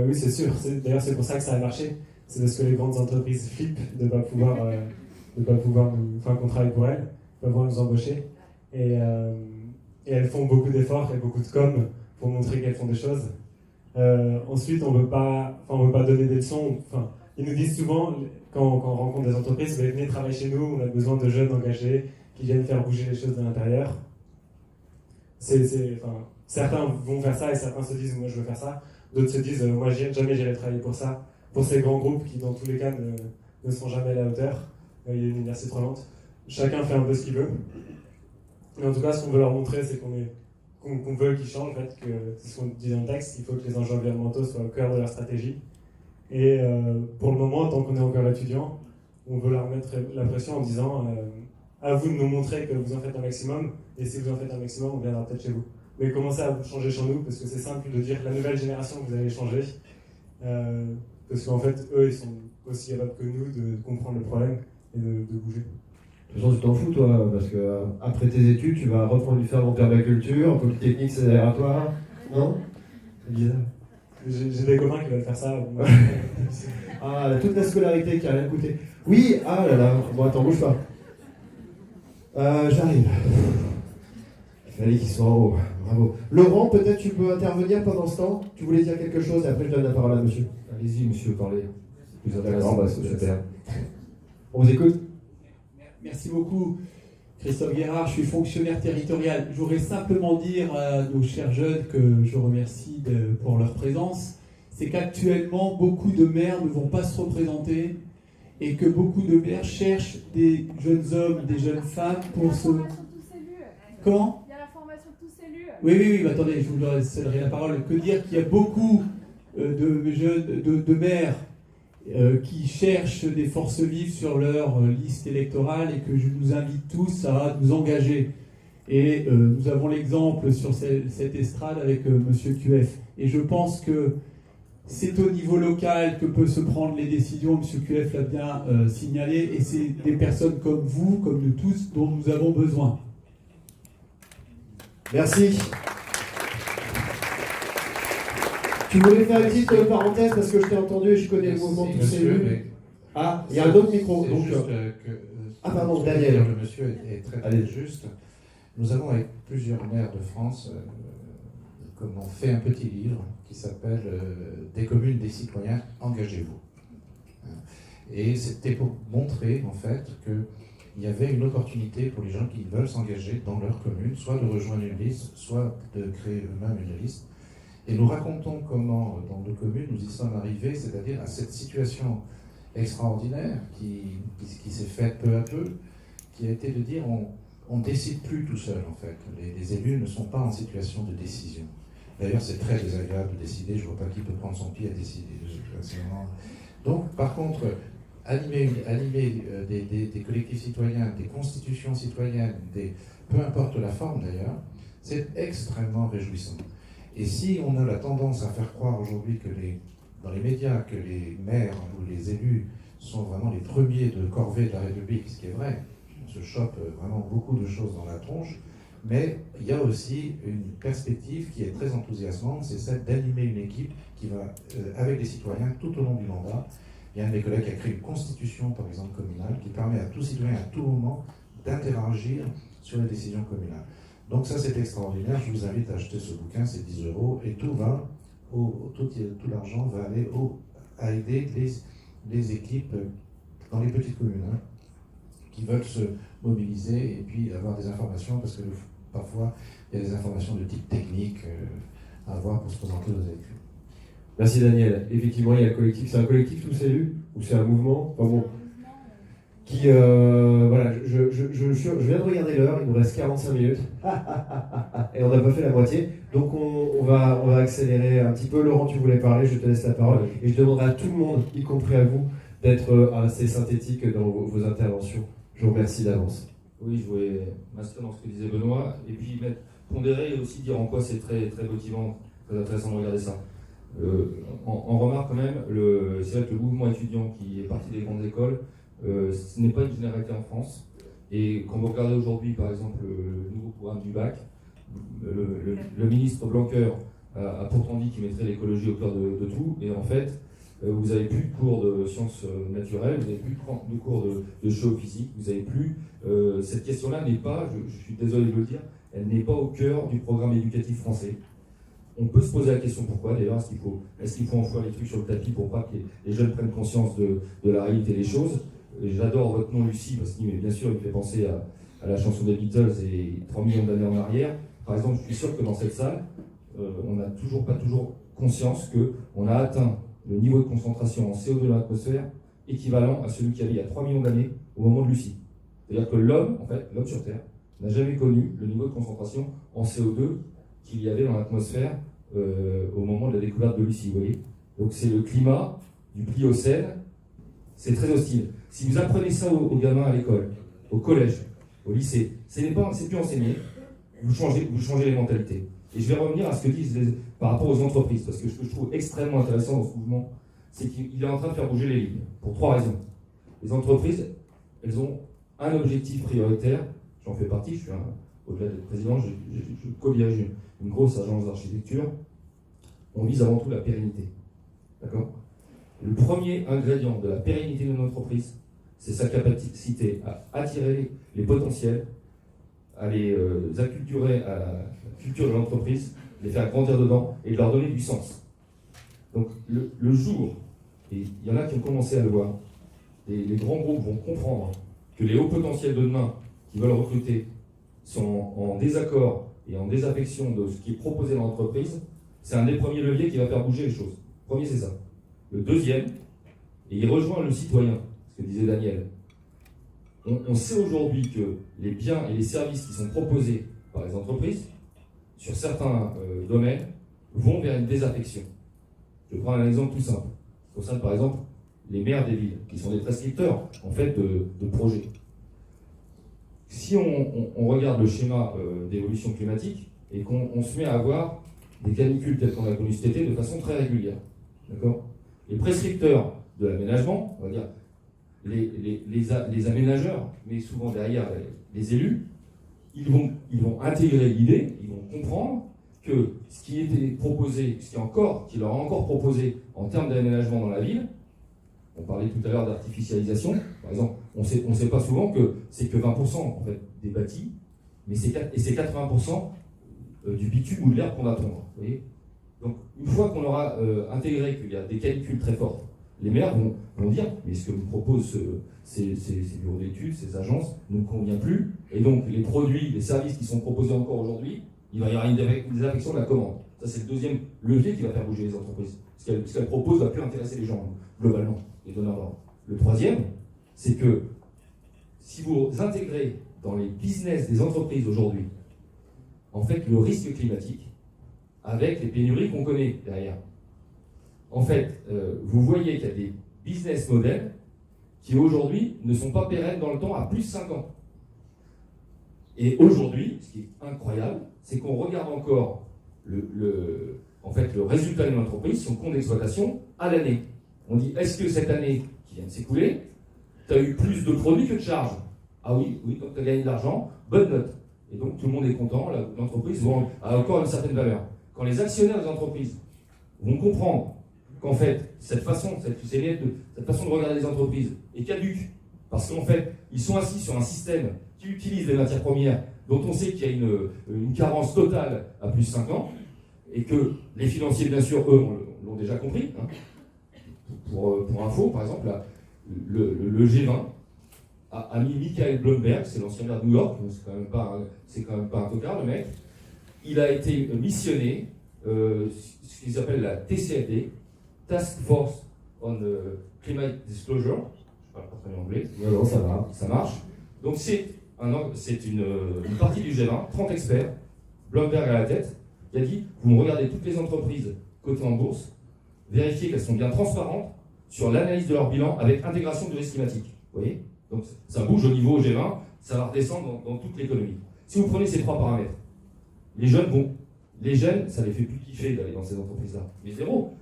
Oui, c'est sûr. D'ailleurs, c'est pour ça que ça a marché. C'est parce que les grandes entreprises flippent de ne pas pouvoir qu'on travaille pour elles, de ne pas pouvoir nous embaucher. Et elles font beaucoup d'efforts et beaucoup de com pour montrer qu'elles font des choses. Ensuite, on ne veut pas donner des leçons. Ils nous disent souvent, quand on rencontre des entreprises, venez travailler chez nous, on a besoin de jeunes engagés qui viennent faire bouger les choses de l'intérieur. Certains vont faire ça et certains se disent moi je veux faire ça, d'autres se disent moi jamais j'irai travailler pour ça, pour ces grands groupes qui dans tous les cas ne seront jamais à la hauteur. Il y a une inertie trop lente. Chacun fait un peu ce qu'il veut. Mais en tout cas, ce qu'on veut leur montrer, c'est qu'on veut qu'ils changent, en fait, que c'est ce qu'on dit dans le texte, il faut que les enjeux environnementaux soient au cœur de leur stratégie. Et pour le moment, tant qu'on est encore étudiant, on veut leur mettre la pression en disant à vous de nous montrer que vous en faites un maximum, et si vous en faites un maximum, on viendra peut-être chez vous. Mais commencez à changer chez nous, parce que c'est simple de dire la nouvelle génération, vous allez changer. Parce qu'en fait, eux, ils sont aussi capables que nous de comprendre le problème et de bouger. De toute façon, tu t'en fous, toi, parce que après tes études, tu vas reprendre du fer en permaculture, polytechnique, c'est derrière toi, non? C'est bizarre. J'ai des copains qui veulent faire ça. Ah, toute la scolarité qui a rien coûté. Oui, ah là là, bon attends, bouge pas. J'arrive. Il fallait qu'ils soient en haut, bravo. Laurent, peut-être tu peux intervenir pendant ce temps? Tu voulais dire quelque chose et après je donne la parole à monsieur. Allez-y, monsieur, parlez. Plus intéressant, bah, c'est super. On vous écoute? Merci beaucoup, Christophe Guérard. Je suis fonctionnaire territorial. Je voudrais simplement dire à nos chers jeunes que je remercie pour leur présence. C'est qu'actuellement, beaucoup de maires ne vont pas se représenter et que beaucoup de maires cherchent des jeunes hommes, des jeunes femmes pour se... Comment ? Il y a la formation de tous élus. Oui, mais attendez, je vous céderai la parole. Que dire qu'il y a beaucoup de maires qui cherchent des forces vives sur leur liste électorale et que je nous invite tous à nous engager. Et nous avons l'exemple sur cette estrade avec Monsieur QF. Et je pense que c'est au niveau local que peuvent se prendre les décisions, Monsieur QF l'a bien signalé, et c'est des personnes comme vous, comme nous tous, dont nous avons besoin. Merci. Tu voulais faire une petite parenthèse parce que je t'ai entendu et je connais le mouvement de tous élus. Ah, il y a un autre micro. Donc, pardon, Daniel. Le monsieur est très juste. Nous avons avec plusieurs maires de France fait un petit livre qui s'appelle Des communes, des citoyens, engagez-vous. Et c'était pour montrer en fait qu'il y avait une opportunité pour les gens qui veulent s'engager dans leur commune, soit de rejoindre une liste, soit de créer eux-mêmes une liste. Et nous racontons comment, dans nos communes, nous y sommes arrivés, c'est-à-dire à cette situation extraordinaire qui s'est faite peu à peu, qui a été de dire on ne décide plus tout seul, en fait. Les élus ne sont pas en situation de décision. D'ailleurs, c'est très désagréable de décider, je ne vois pas qui peut prendre son pied à décider. Donc, par contre, animer des collectifs citoyens, des constitutions citoyennes, peu importe la forme d'ailleurs, c'est extrêmement réjouissant. Et si on a la tendance à faire croire aujourd'hui que dans les médias, que les maires ou les élus sont vraiment les premiers de corvée de la République, ce qui est vrai, on se chope vraiment beaucoup de choses dans la tronche, mais il y a aussi une perspective qui est très enthousiasmante, c'est celle d'animer une équipe qui va, avec les citoyens, tout au long du mandat. Il y a un de mes collègues qui a créé une constitution, par exemple, communale, qui permet à tout citoyen, à tout moment, d'interagir sur les décisions communales. Donc ça, c'est extraordinaire. Je vous invite à acheter ce bouquin, c'est 10 €, et tout l'argent va aller à aider les équipes dans les petites communes qui veulent se mobiliser et puis avoir des informations, parce que parfois, il y a des informations de type technique à avoir pour se présenter aux élections. Merci Daniel. Effectivement, il y a le collectif. C'est un collectif tous élus ou c'est un mouvement? Enfin bon. Qui, voilà, je viens de regarder l'heure, il nous reste 45 minutes. Et on n'a pas fait la moitié. Donc on va accélérer un petit peu. Laurent, tu voulais parler, je te laisse la parole. Et je demanderai à tout le monde, y compris à vous, d'être assez synthétique dans vos interventions. Je vous remercie d'avance. Oui, je voulais m'inscrire dans ce que disait Benoît, et puis pondérer et aussi dire en quoi c'est très, très motivant, très intéressant de regarder ça. En remarque quand même, c'est vrai que le mouvement étudiant qui est parti des grandes écoles, ce n'est pas une généralité en France. Et quand vous regardez aujourd'hui, par exemple, le nouveau programme du bac, le ministre Blanquer a pourtant dit qu'il mettrait l'écologie au cœur de tout, et en fait, vous n'avez plus de cours de sciences naturelles, vous n'avez plus de cours de géophysique, vous n'avez plus... cette question-là n'est pas, je suis désolé de le dire, elle n'est pas au cœur du programme éducatif français. On peut se poser la question pourquoi, d'ailleurs, est-ce qu'il faut enfouir les trucs sur le tapis pour pas que les jeunes prennent conscience de la réalité des choses. J'adore votre nom Lucie, parce que bien sûr il me fait penser à la chanson des Beatles et 3 millions d'années en arrière, par exemple, je suis sûr que dans cette salle, on n'a pas toujours conscience qu'on a atteint le niveau de concentration en CO2 dans l'atmosphère équivalent à celui qu'il y avait il y a 3 millions d'années au moment de Lucie. C'est-à-dire que l'homme sur Terre, n'a jamais connu le niveau de concentration en CO2 qu'il y avait dans l'atmosphère au moment de la découverte de Lucie, vous voyez. Donc c'est le climat du Pliocène, c'est très hostile. Si vous apprenez ça aux gamins à l'école, au collège, au lycée, c'est plus enseigné, vous changez les mentalités. Et je vais revenir à ce que disent par rapport aux entreprises, parce que ce que je trouve extrêmement intéressant dans ce mouvement, c'est qu'il est en train de faire bouger les lignes, pour 3 raisons. Les entreprises, elles ont un objectif prioritaire, j'en fais partie, au-delà d'être président, je co-dirige une grosse agence d'architecture, on vise avant tout la pérennité. D'accord ? Le premier ingrédient de la pérennité d'une entreprise, c'est sa capacité à attirer les potentiels, à les acculturer à la culture de l'entreprise, les faire grandir dedans et de leur donner du sens. Donc le jour, et il y en a qui ont commencé à le voir, les grands groupes vont comprendre que les hauts potentiels de demain qui veulent recruter sont en désaccord et en désaffection de ce qui est proposé dans l'entreprise, c'est un des premiers leviers qui va faire bouger les choses. Le premier, c'est ça. Le deuxième, et il rejoint le citoyen, ce que disait Daniel, on sait aujourd'hui que les biens et les services qui sont proposés par les entreprises, sur certains domaines, vont vers une désaffection. Je prends un exemple tout simple. Ça concerne par exemple les maires des villes, qui sont des prescripteurs en fait de projets. Si on regarde le schéma d'évolution climatique et qu'on se met à avoir des canicules telles qu'on a connues cet été de façon très régulière, d'accord ? Les prescripteurs de l'aménagement, on va dire les aménageurs, mais souvent derrière les élus, ils vont intégrer l'idée, ils vont comprendre que ce qui était proposé, qui leur est encore proposé en termes d'aménagement dans la ville, on parlait tout à l'heure d'artificialisation, par exemple, on sait pas souvent que c'est que 20% en fait, des bâtis, mais c'est 80% du bitume ou de l'herbe qu'on va tondre. Vous voyez ? Donc une fois qu'on aura intégré qu'il y a des canicules très fortes, les maires vont dire mais ce que nous proposent ces bureaux d'études, ces agences, ne nous convient plus, et donc les produits, les services qui sont proposés encore aujourd'hui, il va y avoir une désaffection de la commande. Ça c'est le deuxième levier qui va faire bouger les entreprises. Ce qu'elles proposent ne va plus intéresser les gens, globalement, les donneurs d'ordre. Le troisième, c'est que si vous intégrez dans les business des entreprises aujourd'hui, en fait, le risque climatique, avec les pénuries qu'on connaît derrière, en fait, vous voyez qu'il y a des business models qui aujourd'hui ne sont pas pérennes dans le temps à plus de 5 ans. Et aujourd'hui, ce qui est incroyable, c'est qu'on regarde encore en fait, le résultat d'une entreprise, son compte d'exploitation, à l'année. On dit, est-ce que cette année qui vient de s'écouler, tu as eu plus de produits que de charges ? Ah oui, donc tu as gagné de l'argent, bonne note. Et donc tout le monde est content, l'entreprise a encore une certaine valeur. Quand les actionnaires des entreprises vont comprendre qu'en fait, cette façon de regarder les entreprises est caduque, parce qu'en fait, ils sont assis sur un système qui utilise des matières premières dont on sait qu'il y a une carence totale à plus de 5 ans, et que les financiers, bien sûr, eux, l'ont déjà compris. Hein. Pour info, par exemple, le G20 a mis Michael Bloomberg, c'est l'ancien maire de New York, c'est quand même pas un tocard, le mec. Il a été missionné, ce qu'ils appellent la TCFD, Task Force on Climate Disclosure. Je parle pas très bien anglais. Non, ça va. Ça marche. Donc c'est une partie du G20, 30 experts, Bloomberg à la tête, qui a dit, vous regardez toutes les entreprises cotées en bourse, vérifiez qu'elles sont bien transparentes sur l'analyse de leur bilan avec intégration du risque climatique. Vous voyez ? Donc ça bouge au niveau G20, ça va redescendre dans toute l'économie. Si vous prenez ces 3 paramètres, les jeunes, ça les fait plus kiffer d'aller dans ces entreprises-là, mais zéro.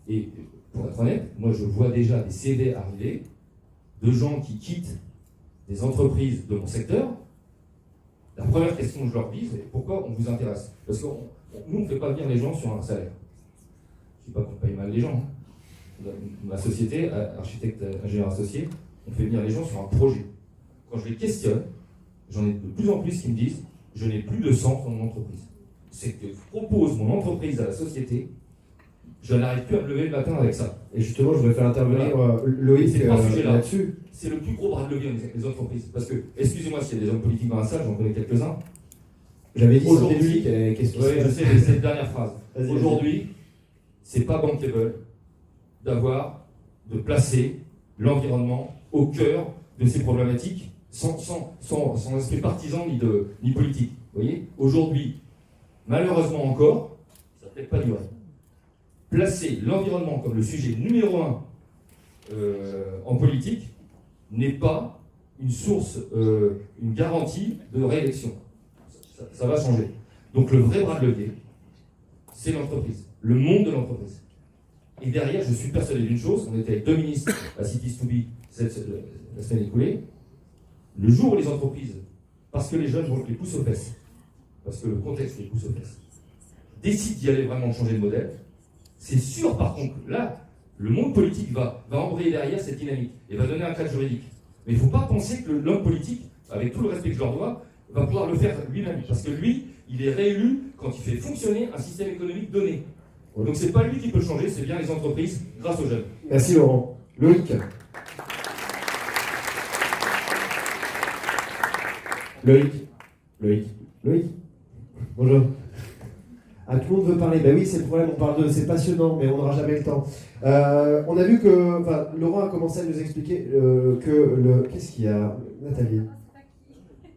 Et pour être honnête, moi je vois déjà des CV arriver de gens qui quittent des entreprises de mon secteur. La première question que je leur dis, c'est pourquoi on vous intéresse ? Parce que nous, on ne fait pas venir les gens sur un salaire. Je ne dis pas qu'on paye mal les gens. Ma société, architecte ingénieur associé, on fait venir les gens sur un projet. Quand je les questionne, j'en ai de plus en plus qui me disent je n'ai plus de sens dans mon entreprise. C'est que propose mon entreprise à la société Je n'arrive plus à me lever le matin avec ça. Et justement, je voudrais faire intervenir Loïc C'est pas ce sujet-là. là-dessus. C'est le plus gros bras de levier des entreprises. Parce que, excusez-moi s'il y a des hommes politiques dans la salle, j'en connais quelques-uns. J'avais dit Aujourd'hui, santé publique, qu'est-ce qui se oui, je passe? sais, mais c'est une dernière phrase. Vas-y, Aujourd'hui, c'est pas bankable de placer l'environnement au cœur de ces problématiques sans aspect partisan ni politique. Vous voyez? Aujourd'hui, malheureusement encore, ça ne peut pas durer. Placer l'environnement comme le sujet numéro 1 en politique n'est pas une source, une garantie de réélection. Ça va changer. Donc le vrai bras de levier, c'est l'entreprise, le monde de l'entreprise. Et derrière, je suis persuadé d'une chose, on était avec 2 ministres à Cities to Be la semaine écoulée, le jour où les entreprises, parce que les jeunes vont les pouces aux fesses, parce que le contexte les pousse aux fesses, décident d'y aller vraiment changer de modèle, c'est sûr par contre, là, le monde politique va embrayer derrière cette dynamique et va donner un cadre juridique. Mais il ne faut pas penser que l'homme politique, avec tout le respect que je leur dois, va pouvoir le faire lui-même. Parce que lui, il est réélu quand il fait fonctionner un système économique donné. Donc c'est pas lui qui peut le changer, c'est bien les entreprises grâce aux jeunes. Merci Laurent. Loïc. Loïc. Bonjour. Ah, tout le monde veut parler. Ben oui, c'est le problème, c'est passionnant, mais on n'aura jamais le temps. On a vu que, Laurent a commencé à nous expliquer qu'est-ce qu'il y a, Nathalie?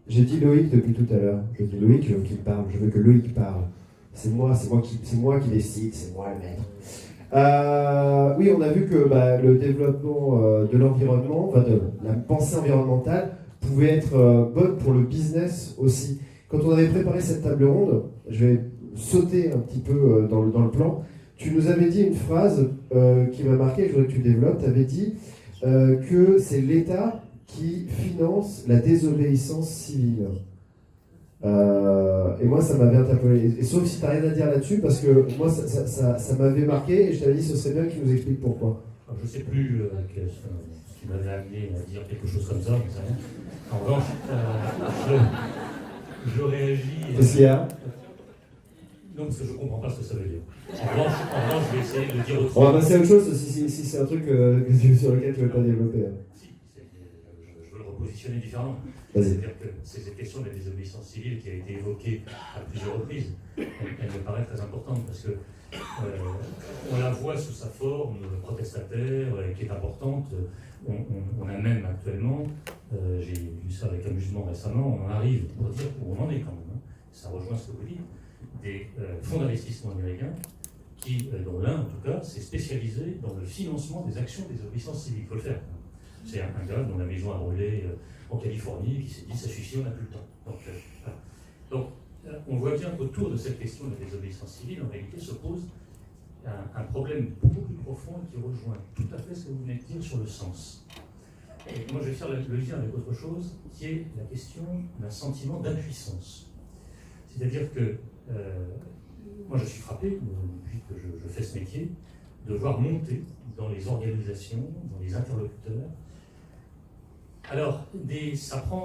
J'ai dit Loïc depuis tout à l'heure. Je dis Loïc, je veux qu'il parle. Je veux que Loïc parle. C'est moi qui décide, c'est moi le maître. Oui, on a vu que le développement de l'environnement, de la pensée environnementale, pouvait être bonne pour le business aussi. Quand on avait préparé cette table ronde, je vais sauter un petit peu dans le plan. Tu nous avais dit une phrase qui m'a marqué, je voudrais que tu développes. Tu avais dit que c'est l'État qui finance la désobéissance civile. Et moi, ça m'avait interpellé. Et sauf si tu n'as rien à dire là-dessus, parce que moi, ça m'avait marqué, et je t'avais dit ce serait bien qu'il nous explique pourquoi. Alors, je ne sais plus ce qui m'avait amené à dire quelque chose comme ça, mais ça rien. En revanche, je réagis. Qu'est-ce qu'il y a? Non, parce que je ne comprends pas ce que ça veut dire. En revanche, je vais essayer de dire autre chose. On va passer à autre chose si c'est un truc sur lequel tu ne veux pas développer. Si, je veux le repositionner différemment. Vas-y. C'est-à-dire que c'est cette question de la désobéissance civile qui a été évoquée à plusieurs reprises. Elle me paraît très importante parce que on la voit sous sa forme protestataire qui est importante. On a même actuellement, j'ai vu ça avec amusement récemment, on arrive pour dire où on en est quand même. Hein. Ça rejoint ce que vous dites. Des fonds d'investissement américains qui, dont l'un en tout cas, s'est spécialisé dans le financement des actions de désobéissance civile. Il faut le faire. C'est un gars dont la maison a brûlé en Californie qui s'est dit ça suffit, on n'a plus le temps. Donc, on voit bien qu'autour de cette question de la désobéissance civile, en réalité, se pose un problème beaucoup plus profond qui rejoint tout à fait ce que vous venez de dire sur le sens. Et moi, je vais faire le lien avec autre chose, qui est la question d'un sentiment d'impuissance. C'est-à-dire que moi, je suis frappé, depuis que je fais ce métier, de voir monter dans les organisations, dans les interlocuteurs. Alors,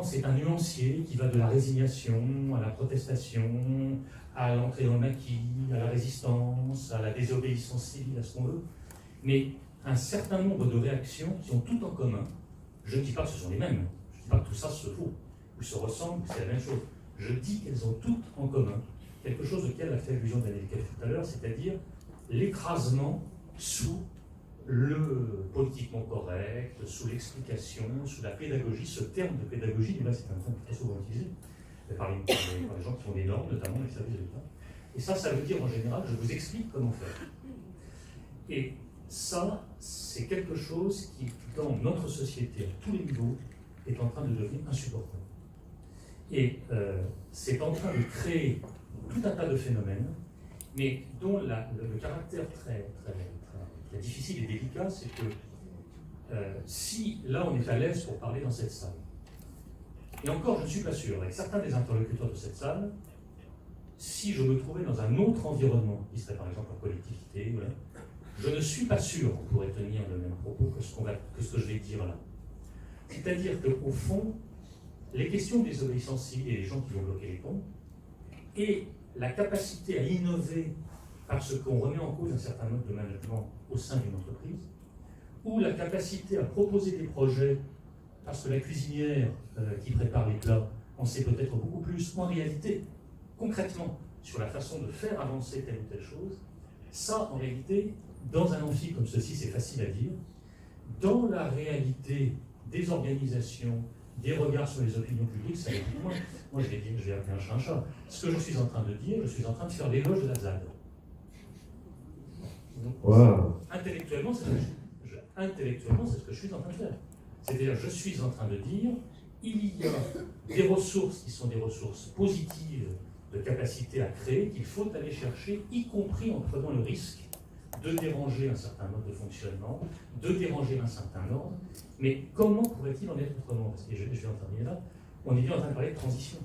c'est un nuancier qui va de la résignation à la protestation, à l'entrée dans le maquis, à la résistance, à la désobéissance civile, à ce qu'on veut. Mais un certain nombre de réactions qui ont tout en commun. Je ne dis pas que ce sont les mêmes, je ne dis pas que tout ça se vaut, ou se ressemble, ou c'est la même chose. Je dis qu'elles ont toutes en commun quelque chose auquel a fait allusion Daniel Keff tout à l'heure, c'est-à-dire l'écrasement sous le politiquement correct, sous l'explication, sous la pédagogie. Ce terme de pédagogie, là, c'est un terme très souvent utilisé par les gens qui font des normes, notamment les services de l'État. Et ça veut dire en général, je vous explique comment faire. Et ça, c'est quelque chose qui, dans notre société, à tous les niveaux, est en train de devenir insupportable. Et c'est en train de créer tout un tas de phénomènes, mais dont le caractère très difficile et délicat, c'est que si là on est à l'aise pour parler dans cette salle, et encore je ne suis pas sûr, avec certains des interlocuteurs de cette salle, si je me trouvais dans un autre environnement, qui serait par exemple en collectivité, voilà, je ne suis pas sûr qu'on pourrait tenir le même propos que ce que je vais dire là. C'est-à-dire qu'au fond, les questions de désobéissance civile et les gens qui vont bloquer les ponts, et la capacité à innover parce qu'on remet en cause un certain mode de management au sein d'une entreprise, ou la capacité à proposer des projets, parce que la cuisinière qui prépare les plats en sait peut-être beaucoup plus en réalité, concrètement, sur la façon de faire avancer telle ou telle chose. Ça, en réalité, dans un amphi comme ceci, c'est facile à dire. Dans la réalité des organisations, des regards sur les opinions publiques, ça va plus loin. Moi, je vais appeler un chat un chat. Ce que je suis en train de dire, je suis en train de faire l'éloge de la ZAD. Wow. Intellectuellement, c'est ce que je suis en train de faire. C'est-à-dire, je suis en train de dire, il y a des ressources qui sont des ressources positives de capacité à créer qu'il faut aller chercher, y compris en prenant le risque de déranger un certain mode de fonctionnement, de déranger un certain ordre. Mais comment pourrait-il en être autrement? Parce que je vais en terminer là. On est bien en train de parler de transition.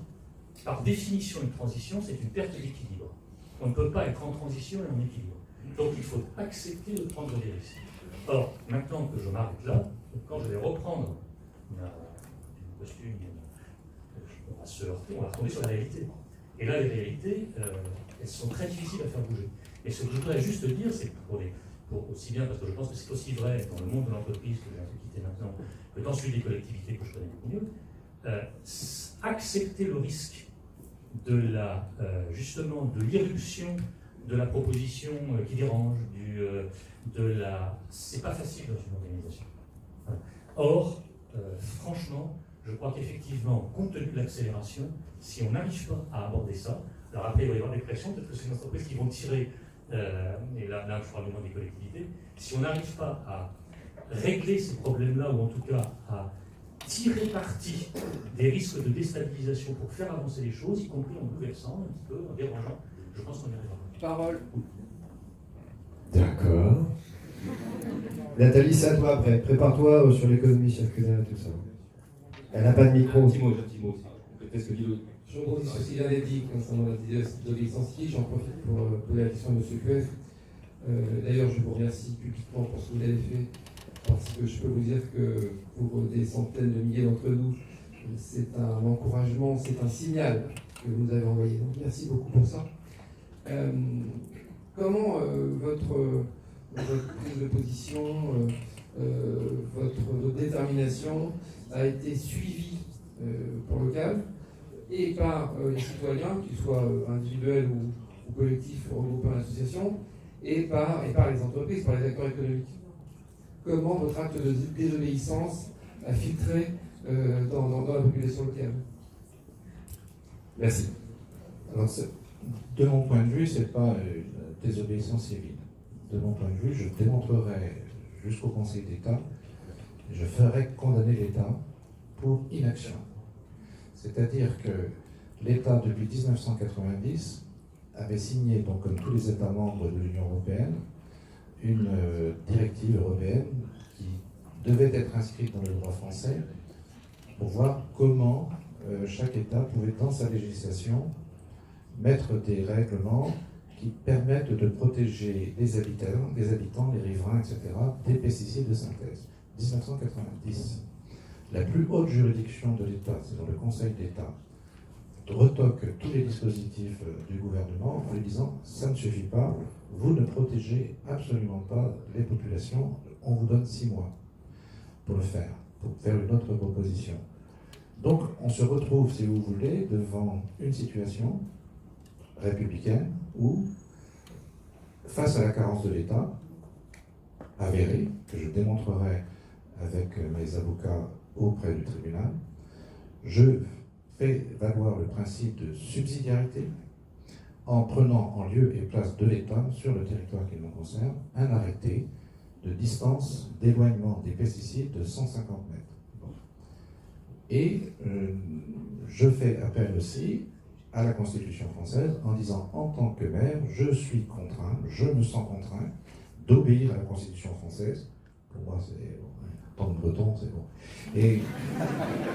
Par définition, une transition, c'est une perte d'équilibre. On ne peut pas être en transition et en équilibre. Donc il faut accepter de prendre des risques. Or, maintenant que je m'arrête là, quand je vais reprendre une costume, on va se heurter, on va retomber sur la réalité. Et là, les réalités, elles sont très difficiles à faire bouger. Et ce que je voudrais juste dire, c'est pour aussi bien, parce que je pense que c'est aussi vrai dans le monde de l'entreprise que j'ai un peu quitté maintenant, que dans celui des collectivités que je connais beaucoup mieux, accepter le risque de justement de l'irruption de la proposition qui dérange, c'est pas facile dans une organisation. Or, franchement, je crois qu'effectivement, compte tenu de l'accélération, si on n'arrive pas à aborder ça, alors après il va y avoir des pressions, peut-être que c'est les entreprises qui vont tirer, et là je parle du moins des collectivités, si on n'arrive pas à régler ces problèmes-là, ou en tout cas à tirer parti des risques de déstabilisation pour faire avancer les choses, y compris en bouleversant un petit peu, en dérangeant, je pense qu'on y arrivera. Parole. D'accord. Nathalie, c'est à toi après. Prépare-toi sur l'économie circulaire et tout ça. Elle n'a pas de micro. Un petit mot aussi. Compléter ce que dit l'autre. Je rebondis sur ce qu'il vient d'être dit concernant la désobéissance. J'en profite pour poser la question à M. Cueff. D'ailleurs, je vous remercie publiquement pour ce que vous avez fait, parce que je peux vous dire que pour des centaines de milliers d'entre nous, c'est un encouragement, c'est un signal que vous nous avez envoyé. Donc merci beaucoup pour ça. Comment votre prise de position, votre détermination a été suivie pour le CAB et par les citoyens, qu'ils soient individuels ou collectifs regroupés en association, et par les entreprises, par les acteurs économiques? Comment votre acte de désobéissance a filtré dans la population locale? Merci. Alors, de mon point de vue, ce n'est pas une désobéissance civile. De mon point de vue, je démontrerai jusqu'au Conseil d'État, je ferai condamner l'État pour inaction. C'est-à-dire que l'État, depuis 1990, avait signé, donc comme tous les États membres de l'Union européenne, une directive européenne qui devait être inscrite dans le droit français pour voir comment chaque État pouvait, dans sa législation, mettre des règlements qui permettent de protéger les habitants, les riverains, etc., des pesticides de synthèse. 1990. La plus haute juridiction de l'État, c'est dans le Conseil d'État, retoque tous les dispositifs du gouvernement en lui disant « ça ne suffit pas, vous ne protégez absolument pas les populations, on vous donne 6 mois pour le faire, pour faire une autre proposition ». Donc on se retrouve, si vous voulez, devant une situation républicaine où, face à la carence de l'État, avérée, que je démontrerai avec mes avocats auprès du tribunal, je fais valoir le principe de subsidiarité en prenant en lieu et place de l'État, sur le territoire qui me concerne, un arrêté de distance d'éloignement des pesticides de 150 mètres. Et je fais appel aussi à la Constitution française en disant, en tant que maire, je suis contraint, je me sens contraint d'obéir à la Constitution française. Pour moi, c'est tant de breton, c'est bon. Et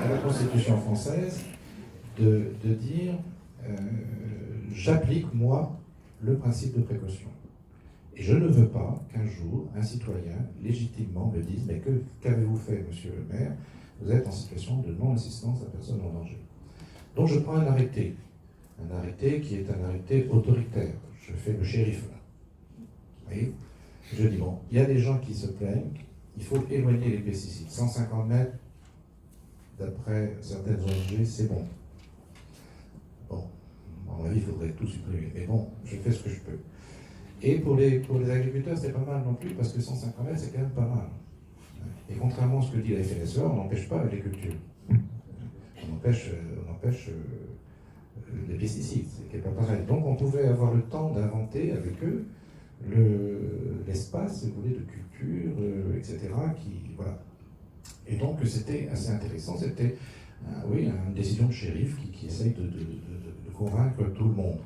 à la Constitution française de dire, j'applique, moi, le principe de précaution. Et je ne veux pas qu'un jour, un citoyen, légitimement, me dise, mais qu'avez-vous fait, monsieur le maire? Vous êtes en situation de non-assistance à personne en danger. Donc je prends un arrêté qui est un arrêté autoritaire. Je fais le shérif là. voyez, je dis, bon, il y a des gens qui se plaignent, il faut éloigner les pesticides. 150 mètres, d'après certaines ONG, c'est bon. Bon, à mon avis, il faudrait tout supprimer. Mais bon, je fais ce que je peux. Et pour les agriculteurs, c'est pas mal non plus, parce que 150 mètres, c'est quand même pas mal. Et contrairement à ce que dit la FNSE, on n'empêche pas l'agriculture. On empêche les pesticides, c'est pas pareil. Donc on pouvait avoir le temps d'inventer avec eux l'espace, si vous voulez, de culture, etc. Voilà. Et donc c'était assez intéressant. C'était une décision de shérif qui essaye de convaincre tout le monde,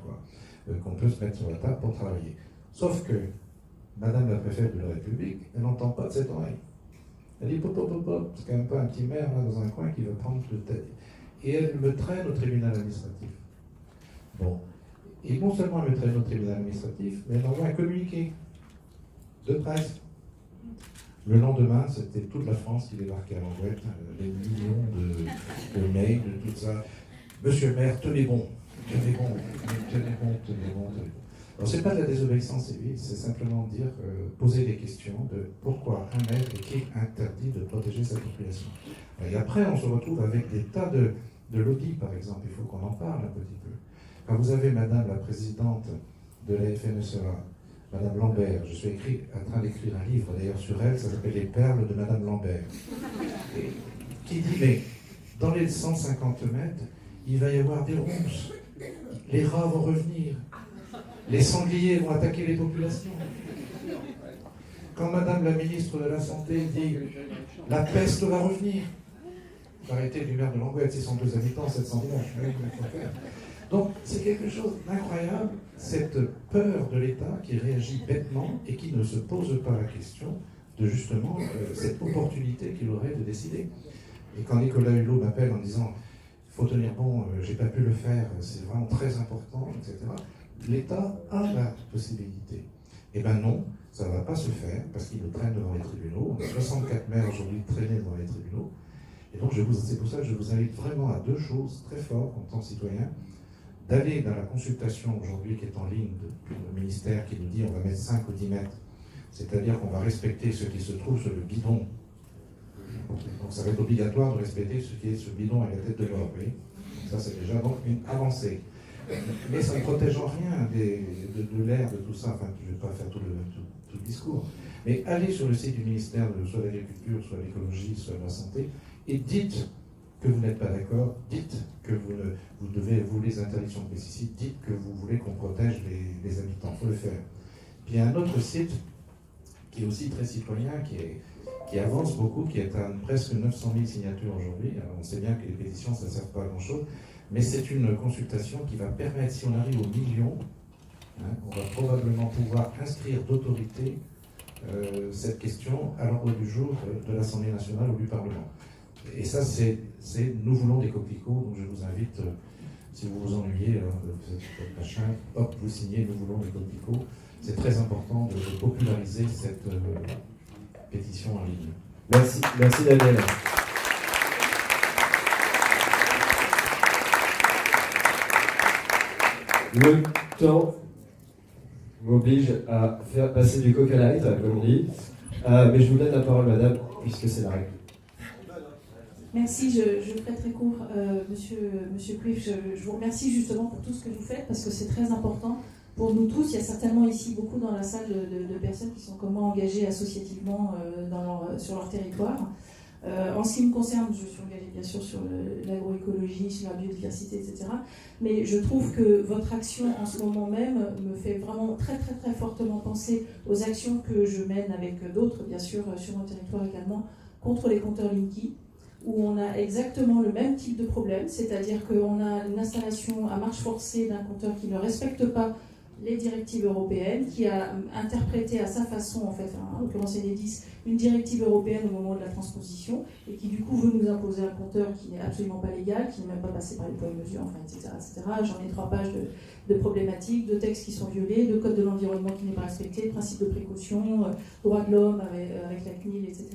qu'on peut se mettre sur la table pour travailler. Sauf que Madame la préfète de la République, elle n'entend pas de cette oreille. Elle dit pop, pop, pop, pop, c'est quand même pas un petit maire là dans un coin qui va prendre le tête. Et elle me traîne au tribunal administratif. Bon. Et non seulement elle me traîne au tribunal administratif, mais elle envoie un communiqué de presse. Le lendemain, c'était toute la France qui débarquait à l'Anguette, des millions de mails, de tout ça. Monsieur le maire, tenez bon, tenez bon, tenez bon, tenez bon, tenez bon. Alors, ce n'est pas de la désobéissance civile, c'est simplement dire, poser des questions de pourquoi un maire est interdit de protéger sa population. Et après, on se retrouve avec des tas de lobbies, par exemple, il faut qu'on en parle un petit peu. Quand vous avez Madame la présidente de la FNSEA, Madame Lambert, je suis en train d'écrire un livre d'ailleurs sur elle, ça s'appelle Les perles de Madame Lambert, et qui dit, mais dans les 150 mètres, il va y avoir des ronces, les rats vont revenir, les sangliers vont attaquer les populations. Quand Madame la ministre de la Santé dit la peste va revenir, l'arrêté du maire de Languette, 602 habitants, 700 villages. Donc c'est quelque chose d'incroyable, cette peur de l'État qui réagit bêtement et qui ne se pose pas la question de justement cette opportunité qu'il aurait de décider. Et quand Nicolas Hulot m'appelle en disant il faut tenir bon, j'ai pas pu le faire, c'est vraiment très important, etc. L'État a la possibilité. Eh bien non, ça ne va pas se faire parce qu'il le traîne devant les tribunaux. On a 64 maires aujourd'hui traînés devant les tribunaux. Et donc c'est pour ça que je vous invite vraiment à deux choses très fortes en tant que citoyen. D'aller dans la consultation aujourd'hui qui est en ligne du ministère qui nous dit on va mettre 5 ou 10 mètres. C'est-à-dire qu'on va respecter ce qui se trouve sur le bidon. Donc ça va être obligatoire de respecter ce qui est ce bidon avec la tête de mort. Oui. Ça c'est déjà donc une avancée. Mais ça ne protège en rien de l'air, de tout ça. Enfin, je ne vais pas faire tout le discours. Mais allez sur le site du ministère de soit l'Agriculture, soit l'Écologie, soit de la Santé, et dites que vous n'êtes pas d'accord, dites que vous devez, vous, les interdictions de pesticides, dites que vous voulez qu'on protège les habitants. Il faut le faire. Puis il y a un autre site qui est aussi très citoyen, qui avance beaucoup, qui est à presque 900 000 signatures aujourd'hui. Alors on sait bien que les pétitions, ça ne sert pas à grand-chose. Mais c'est une consultation qui va permettre, si on arrive au million, on va probablement pouvoir inscrire d'autorité cette question à l'ordre du jour de l'Assemblée nationale ou du Parlement. Et ça, c'est nous voulons des coquelicots, donc je vous invite, si vous vous ennuyez, machin, hop, vous signez nous voulons des coquelicots. C'est très important de populariser cette pétition en ligne. Merci Daniel. Le temps m'oblige à faire passer du coq à l'âne, comme on dit. Mais je vous donne la parole, madame, puisque c'est la règle. Merci, je ferai très court. Monsieur Puif, je vous remercie justement pour tout ce que vous faites, parce que c'est très important pour nous tous. Il y a certainement ici beaucoup dans la salle de personnes qui sont comme moi engagées associativement sur leur territoire. En ce qui me concerne, je suis engagée bien sûr sur l'agroécologie, sur la biodiversité, etc. Mais je trouve que votre action en ce moment même me fait vraiment très très très fortement penser aux actions que je mène avec d'autres, bien sûr, sur mon territoire également, contre les compteurs Linky, où on a exactement le même type de problème, c'est-à-dire qu'on a une installation à marche forcée d'un compteur qui ne respecte pas les directives européennes, qui a interprété à sa façon, en fait, en l'occurrence Enedis, une directive européenne au moment de la transposition, et qui du coup veut nous imposer un compteur qui n'est absolument pas légal, qui n'est même pas passé par les poids et mesures, enfin, etc., etc. J'en ai 3 pages de problématiques, de textes qui sont violés, de code de l'environnement qui n'est pas respecté, principe de précaution, droits de l'homme avec la CNIL, etc.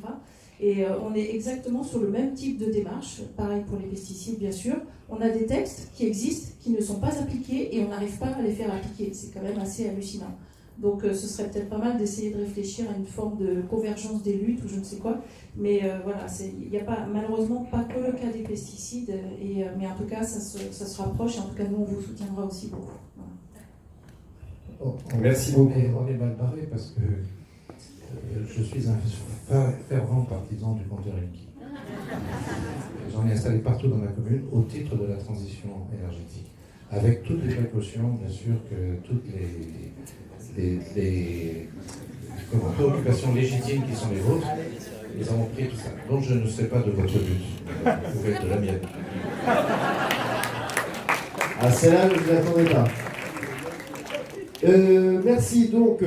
Et on est exactement sur le même type de démarche, pareil pour les pesticides bien sûr. On a des textes qui existent, qui ne sont pas appliqués et on n'arrive pas à les faire appliquer. C'est quand même assez hallucinant. Donc ce serait peut-être pas mal d'essayer de réfléchir à une forme de convergence des luttes ou je ne sais quoi. Mais voilà, il n'y a pas, malheureusement pas que le cas des pesticides, mais en tout cas ça se rapproche, et en tout cas nous on vous soutiendra aussi beaucoup. Voilà. Merci beaucoup. On est mal barré parce que je suis un fervent partisan du compteur Linky. J'en ai installé partout dans ma commune au titre de la transition énergétique. Avec toutes les précautions, bien sûr, que toutes les préoccupations légitimes qui sont les vôtres, nous avons pris tout ça. Donc je ne sais pas de votre but, vous pouvez être de la mienne. Ah, celle-là, je ne vous attendais pas. Merci. Donc,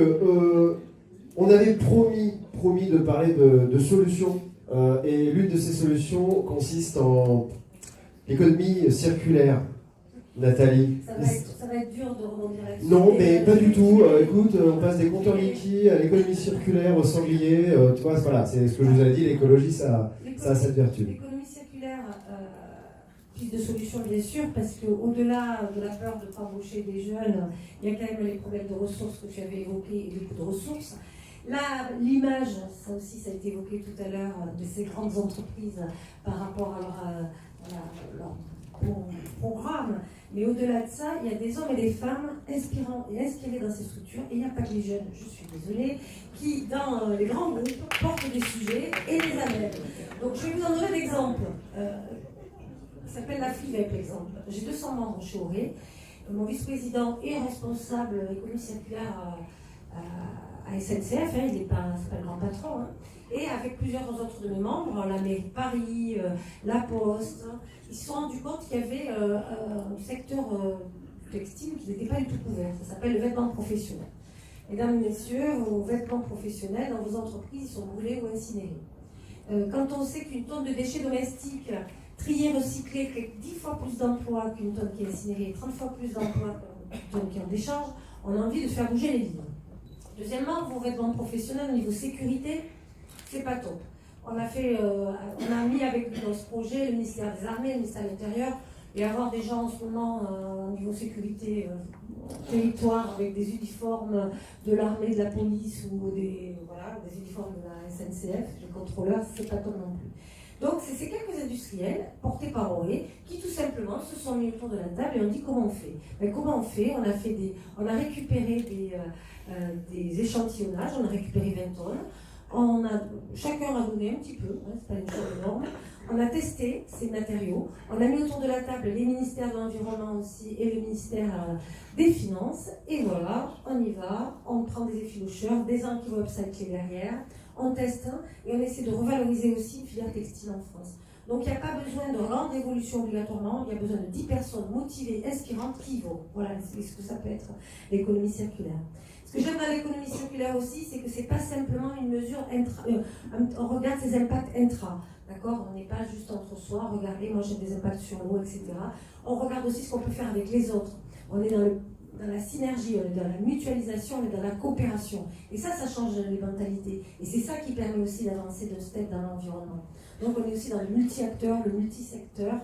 on avait promis de parler de solutions. Et l'une de ces solutions consiste en l'économie circulaire. Nathalie. Ça va être dur de rebondir là-dessus. Non, mais pas du tout. Écoute, on passe des compteurs Linky à l'économie circulaire, au sanglier. Tu vois, voilà, c'est ce que je vous ai dit, l'écologie, ça a cette vertu. L'économie circulaire, piste de solution bien sûr, parce qu'au-delà de la peur de ne pas embaucher des jeunes, il y a quand même les problèmes de ressources que tu avais évoqués et les coûts de ressources. Là, l'image, ça aussi, ça a été évoqué tout à l'heure, de ces grandes entreprises par rapport à leur programme. Mais au-delà de ça, il y a des hommes et des femmes inspirants et inspirés dans ces structures. Et il n'y a pas que les jeunes, je suis désolée, qui, dans les grands groupes, portent des sujets et les amènent. Donc, je vais vous en donner un exemple. Ça s'appelle la FIVEP, l'exemple. J'ai 200 membres chez Auré. Mon vice-président est responsable économie circulaire à SNCF, hein, il n'est pas le grand patron. Hein. Et avec plusieurs autres de mes membres, la mairie de Paris, la Poste, ils se sont rendus compte qu'il y avait un secteur textile qui n'était pas du tout couvert. Ça s'appelle le vêtement professionnel. Mesdames et messieurs, vos vêtements professionnels dans vos entreprises sont brûlés ou incinérés. Quand on sait qu'une tonne de déchets domestiques triés, recyclés, crée 10 fois plus d'emplois qu'une tonne qui est incinérée, 30 fois plus d'emplois qu'une tonne qui en décharge, on a envie de faire bouger les lignes. Deuxièmement, vos vêtements professionnels au niveau sécurité, c'est pas top. On a mis avec dans ce projet le ministère des Armées, le ministère de l'Intérieur, et avoir des gens en ce moment au niveau sécurité territoire avec des uniformes de l'armée, de la police ou des uniformes de la SNCF, les contrôleurs, c'est pas top non plus. Donc c'est ces quelques industriels portés par Auré qui tout simplement se sont mis autour de la table et ont dit comment on fait. Mais comment on fait? On a récupéré des échantillonnages, on a récupéré 20 tonnes. Chacun a donné un petit peu, hein, c'est pas une chose énorme. On a testé ces matériaux, on a mis autour de la table les ministères de l'Environnement aussi et le ministère des Finances, et voilà, on y va, on prend des effilocheurs, des uns qui vont upcycler derrière, on teste et on essaie de revaloriser aussi une filière textile en France. Donc il n'y a pas besoin de grande révolution obligatoirement, il y a besoin de 10 personnes motivées, inspirantes qui vont. Voilà ce que ça peut être l'économie circulaire. Ce que j'aime dans l'économie circulaire aussi, c'est que ce n'est pas simplement une mesure on regarde ses impacts intra, d'accord? On n'est pas juste entre soi, regardez, moi j'ai des impacts sur l'eau, etc. On regarde aussi ce qu'on peut faire avec les autres. On est dans la synergie, on est dans la mutualisation, on est dans la coopération. Et ça change les mentalités. Et c'est ça qui permet aussi d'avancer d'un step dans l'environnement. Donc on est aussi dans le multi-acteur, le multi-secteur,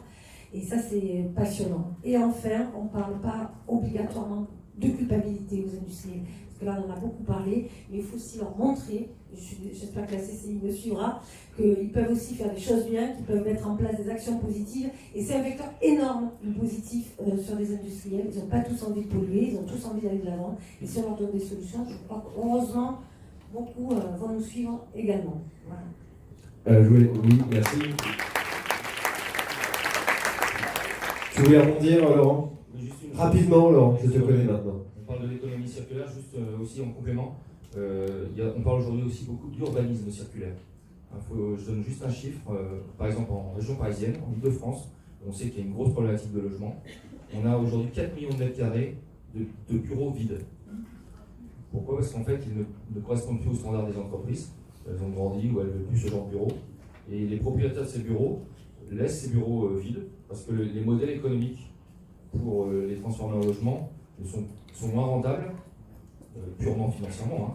et ça c'est passionnant. Et enfin, on ne parle pas obligatoirement de culpabilité aux industriels. Parce que là, on en a beaucoup parlé, mais il faut aussi leur montrer, j'espère que la CCI me suivra, qu'ils peuvent aussi faire des choses bien, qu'ils peuvent mettre en place des actions positives. Et c'est un vecteur énorme, le positif, sur les industriels. Ils n'ont pas tous envie de polluer, ils ont tous envie d'aller de l'avant. Et si on leur donne des solutions, je crois qu'heureusement, beaucoup vont nous suivre également. Voilà. Oui, merci. Tu voulais rebondir, Laurent? Rapidement, Laurent, je te connais maintenant. On parle de l'économie circulaire, juste aussi en complément. On parle aujourd'hui aussi beaucoup d'urbanisme circulaire. Je donne juste un chiffre. Par exemple, en région parisienne, en Ile-de-France, on sait qu'il y a une grosse problématique de logement. On a aujourd'hui 4 millions de mètres carrés de bureaux vides. Pourquoi? Parce qu'en fait, ils ne correspondent plus aux standards des entreprises. Elles ont grandi ou elles ne veulent plus ce genre de bureaux. Et les propriétaires de ces bureaux laissent ces bureaux vides parce que les modèles économiques pour les transformer en logement sont moins rentables, purement financièrement, hein,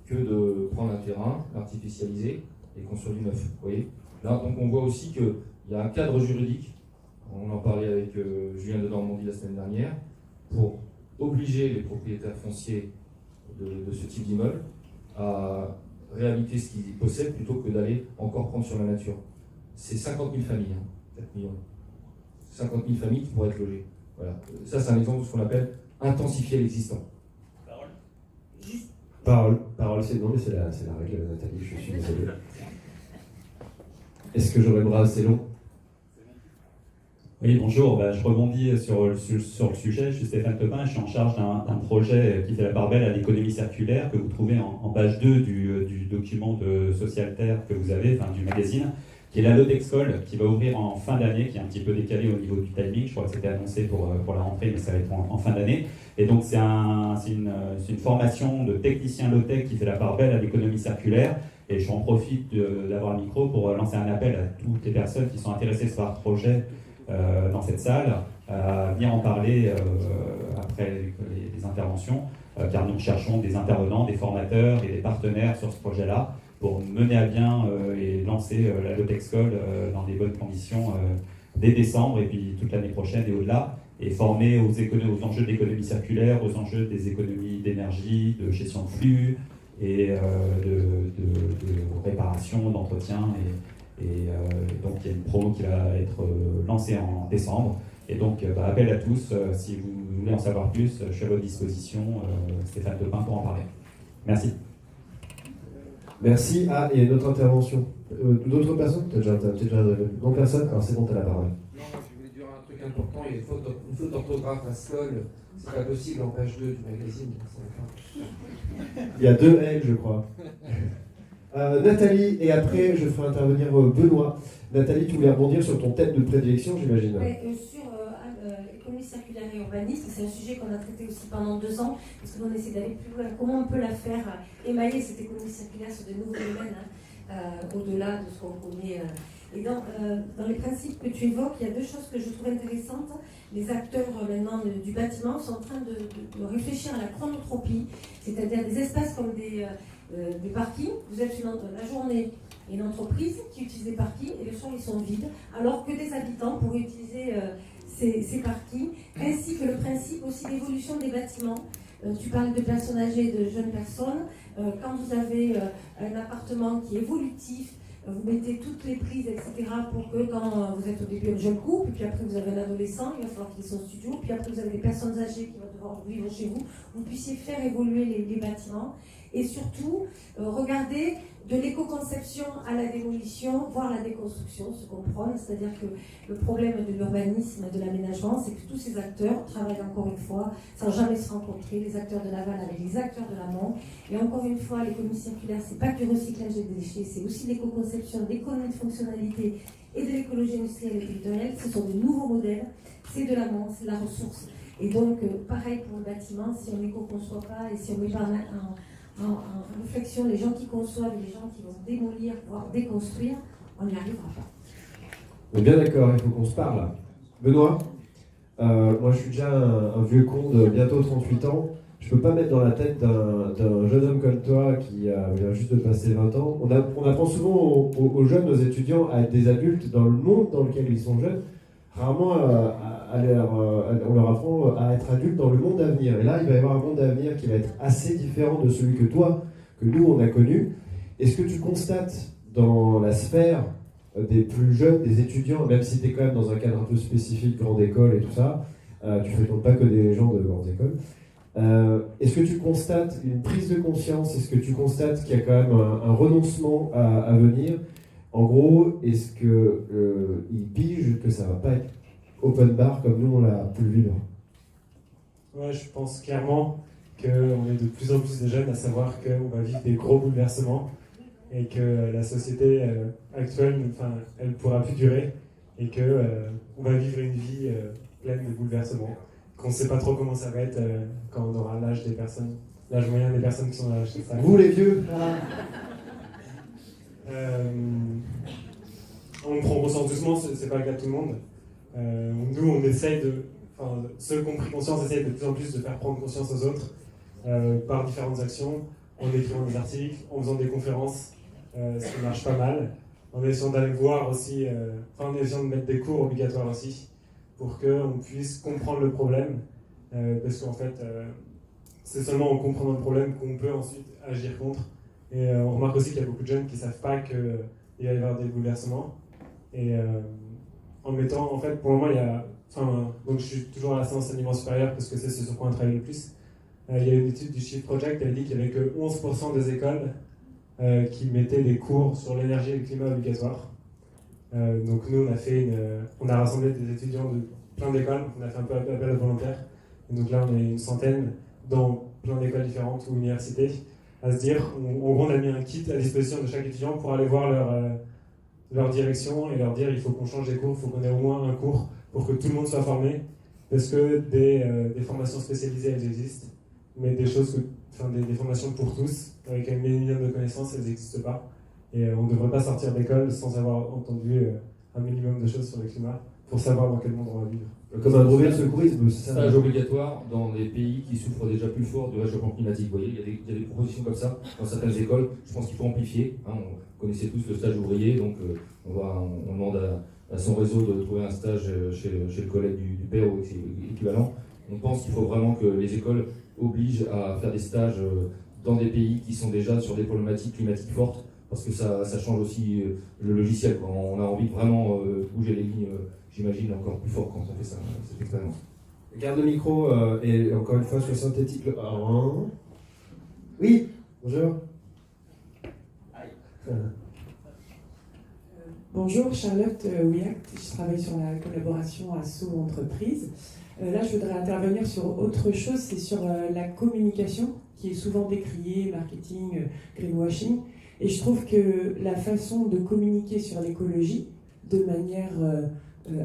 que de prendre un terrain, l'artificialiser et construire du neuf. Vous voyez? Là, donc on voit aussi qu'il y a un cadre juridique, on en parlait avec Julien de Normandie la semaine dernière, pour obliger les propriétaires fonciers de ce type d'immeuble à réhabiliter ce qu'ils possèdent plutôt que d'aller encore prendre sur la nature. C'est 50 000 familles, 4 millions. 50 000 familles qui pourraient être logées. Voilà. Ça, c'est un exemple de ce qu'on appelle intensifier l'existant. Parole, c'est non, mais c'est la règle, Nathalie, je suis désolé. Est-ce que j'aurais le bras assez long? Oui, bonjour, je rebondis sur le sujet. Je suis Stéphane Topin, je suis en charge d'un projet qui fait la part belle à l'économie circulaire que vous trouvez en page 2 du document de Socialterre que vous avez, enfin du magazine, qui est la Lodexcol, qui va ouvrir en fin d'année, qui est un petit peu décalé au niveau du timing. Je crois que c'était annoncé pour la rentrée, mais ça va être en fin d'année. Et donc c'est une formation de technicien low-tech qui fait la part belle à l'économie circulaire. Et j'en profite d'avoir le micro pour lancer un appel à toutes les personnes qui sont intéressées par ce projet dans cette salle, à venir en parler après les interventions, car nous cherchons des intervenants, des formateurs et des partenaires sur ce projet-là pour mener à bien et lancer la Lodexcol dans des bonnes conditions dès décembre et puis toute l'année prochaine et au-delà, et former aux enjeux d'économie circulaire, aux enjeux des économies d'énergie, de gestion de flux et de réparation, d'entretien. Et donc il y a une promo qui va être lancée en décembre. Et donc appel à tous, si vous voulez en savoir plus, je suis à votre disposition, Stéphane Topin, pour en parler. Merci. Merci. Ah, il y a une autre intervention. D'autres personnes? Non, personne? Alors c'est bon, t'as la parole. Non, je voulais dire un truc important, il y a une faute d'orthographe à Skoll, c'est pas possible en page 2 du magazine. Il y a 2 L, je crois. Nathalie, et après je ferai intervenir Benoît. Nathalie, tu voulais rebondir sur ton thème de prédilection, j'imagine. Sur économie circulaire et urbanisme, c'est un sujet qu'on a traité aussi pendant 2 ans, parce qu'on essaie d'aller plus loin. Comment on peut la faire émailler cette économie circulaire sur de nouveaux domaines, au-delà de ce qu'on connaît. Et dans les principes que tu évoques, il y a 2 choses que je trouve intéressantes. Les acteurs maintenant du bâtiment sont en train de réfléchir à la chronotropie, c'est-à-dire des espaces comme des parkings. Vous êtes la journée une entreprise qui utilise des parkings et le soir ils sont vides, alors que des habitants pourraient utiliser ces parkings, ainsi que le principe aussi d'évolution des bâtiments. Tu parles de personnes âgées, de jeunes personnes. Quand vous avez un appartement qui est évolutif, vous mettez toutes les prises, etc., pour que quand vous êtes au début un jeune couple, puis après vous avez un adolescent, il va falloir qu'il ait son studio, puis après vous avez des personnes âgées qui vont devoir vivre chez vous, vous puissiez faire évoluer les bâtiments. Et surtout, regarder de l'éco-conception à la démolition, voire la déconstruction, se comprendre. C'est-à-dire que le problème de l'urbanisme et de l'aménagement, c'est que tous ces acteurs travaillent encore une fois sans jamais se rencontrer, les acteurs de l'aval avec les acteurs de l'amont. Et encore une fois, l'économie circulaire, c'est pas que du recyclage des déchets, c'est aussi l'éco-conception, l'économie de fonctionnalité et de l'écologie industrielle et territoriale. Ce sont de nouveaux modèles, c'est de l'amont, c'est de la ressource. Et donc, pareil pour le bâtiment, si on n'éco-conçoit pas et si on met pas en réflexion les gens qui conçoivent et les gens qui vont démolir, voire déconstruire, on n'y arrivera pas. On est bien d'accord, il faut qu'on se parle. Benoît, moi je suis déjà un vieux con de bientôt 38 ans. Je peux pas mettre dans la tête d'un jeune homme comme toi qui vient juste de passer 20 ans. On apprend souvent aux jeunes, aux étudiants, à être des adultes dans le monde dans lequel ils sont jeunes. Rarement, on leur apprend à être adultes dans le monde à venir. Et là, il va y avoir un monde à venir qui va être assez différent de celui que nous, on a connu. Est-ce que tu constates dans la sphère des plus jeunes, des étudiants, même si tu es quand même dans un cadre un peu spécifique, grande école et tout ça, tu ne fréquentes pas que des gens de grandes écoles, est-ce que tu constates une prise de conscience? Est-ce que tu constates qu'il y a quand même un renoncement à venir? En gros, est-ce qu'ils pigent que ça ne va pas être open bar comme nous on l'a pu le vivre? Ouais, je pense clairement qu'on est de plus en plus de jeunes à savoir qu'on va vivre des gros bouleversements et que la société actuelle, elle ne pourra plus durer et qu'on va vivre une vie pleine de bouleversements, qu'on ne sait pas trop comment ça va être quand on aura l'âge moyen des personnes qui sont à l'âge de ça. Vous les vieux on prend conscience doucement, c'est pas le cas de tout le monde. Nous, on essaye ceux qui ont pris conscience essayent de plus en plus de faire prendre conscience aux autres par différentes actions, en écrivant des articles, en faisant des conférences, ce qui marche pas mal, en essayant d'aller voir aussi, en essayant de mettre des cours obligatoires aussi, pour qu'on puisse comprendre le problème, parce qu'en fait, c'est seulement en comprenant le problème qu'on peut ensuite agir contre. Et on remarque aussi qu'il y a beaucoup de jeunes qui ne savent pas qu'il va y avoir des bouleversements. Et en mettant, en fait, pour le moment, donc je suis toujours à la séance enseignement supérieur parce que c'est ce sur quoi on travaille le plus. Il y a une étude du Shift Project, elle dit qu'il n'y avait que 11% des écoles qui mettaient des cours sur l'énergie et le climat obligatoires. Donc nous, on a rassemblé des étudiants de plein d'écoles, on a fait un peu appel à volontaires. Et donc là, on est une centaine dans plein d'écoles différentes ou universités à se dire, en gros, on a mis un kit à disposition de chaque étudiant pour aller voir leur direction et leur dire il faut qu'on change des cours, il faut qu'on ait au moins un cours pour que tout le monde soit formé, parce que des formations spécialisées, elles existent, mais des formations pour tous, avec un minimum de connaissances, elles n'existent pas. Et on ne devrait pas sortir d'école sans avoir entendu un minimum de choses sur le climat, pour savoir dans quel monde on va vivre. Comme un brevet de secourisme, c'est ça. Stage obligatoire dans des pays qui souffrent déjà plus fort du réchauffement climatique. Vous voyez, il y a des propositions comme ça dans certaines écoles. Je pense qu'il faut amplifier. Hein, on connaissait tous le stage ouvrier, donc on demande à son réseau de trouver un stage chez le collègue du père ou équivalent. On pense qu'il faut vraiment que les écoles obligent à faire des stages dans des pays qui sont déjà sur des problématiques climatiques fortes, parce que ça change aussi le logiciel. Quand on a envie de vraiment bouger les lignes, j'imagine, encore plus fort quand on fait ça, cette expérience. Garde le micro et encore une fois sur synthétique. Oui, bonjour. Bonjour, Charlotte Ouillac, je travaille sur la collaboration asso-entreprise. Là, je voudrais intervenir sur autre chose, c'est sur la communication qui est souvent décriée, marketing, greenwashing. Et je trouve que la façon de communiquer sur l'écologie de manière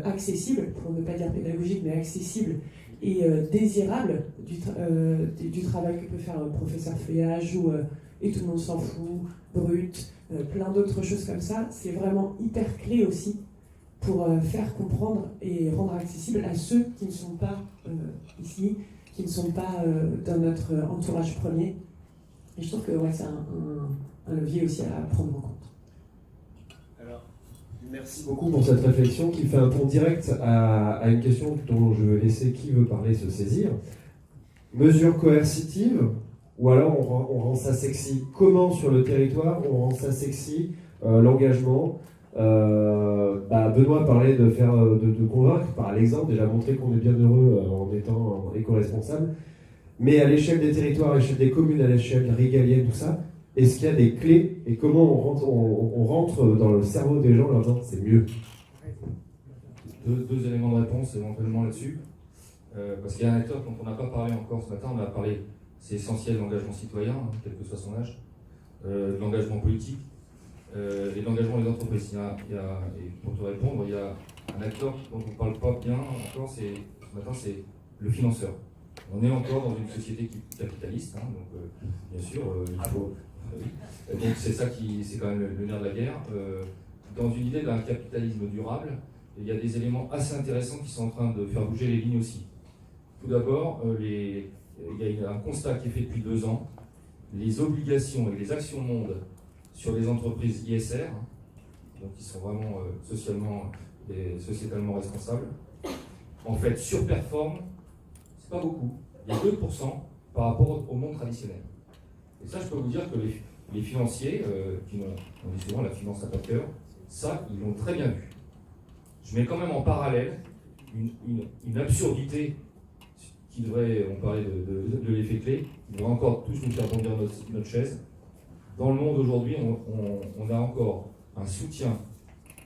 accessible, pour ne pas dire pédagogique, mais accessible et désirable du travail que peut faire un professeur Feuillage ou Et tout le monde s'en fout, Brut, plein d'autres choses comme ça, c'est vraiment hyper clé aussi pour faire comprendre et rendre accessible à ceux qui ne sont pas ici, qui ne sont pas dans notre entourage premier. Et je trouve que ouais, c'est un levier aussi à prendre en compte. Alors, merci beaucoup pour cette réflexion qui fait un pont direct à une question dont je vais laisser qui veut parler se saisir. Mesures coercitives, ou alors on rend ça sexy. Comment sur le territoire on rend ça sexy, l'engagement Benoît parlait de convaincre par l'exemple, déjà montrer qu'on est bien heureux en étant éco-responsable. Mais à l'échelle des territoires, à l'échelle des communes, à l'échelle régalienne, tout ça, est-ce qu'il y a des clés et comment on rentre dans le cerveau des gens en leur disant c'est mieux? Deux éléments de réponse éventuellement là-dessus. Parce qu'il y a un acteur dont on n'a pas parlé encore ce matin, on a parlé, c'est essentiel, l'engagement citoyen, hein, quel que soit son âge, l'engagement politique et l'engagement des entreprises. Et pour te répondre, il y a un acteur dont on ne parle pas bien encore, ce matin, c'est le financeur. On est encore dans une société capitaliste, hein, donc bien sûr, il faut. Donc c'est ça c'est quand même le nerf de la guerre. Dans une idée d'un capitalisme durable, il y a des éléments assez intéressants qui sont en train de faire bouger les lignes aussi. Tout d'abord, il y a un constat qui est fait depuis 2 ans. Les obligations et les actions monde sur les entreprises ISR, donc qui sont vraiment socialement et sociétalement responsables, en fait surperforment. Pas beaucoup, il y a 2% par rapport au monde traditionnel. Et ça, je peux vous dire que les financiers, on dit souvent la finance n'a pas de cœur, ça, ils l'ont très bien vu. Je mets quand même en parallèle une absurdité qui devrait, on parlait de l'effet clé, qui devrait encore tous nous faire bondir notre chaise. Dans le monde aujourd'hui, on a encore un soutien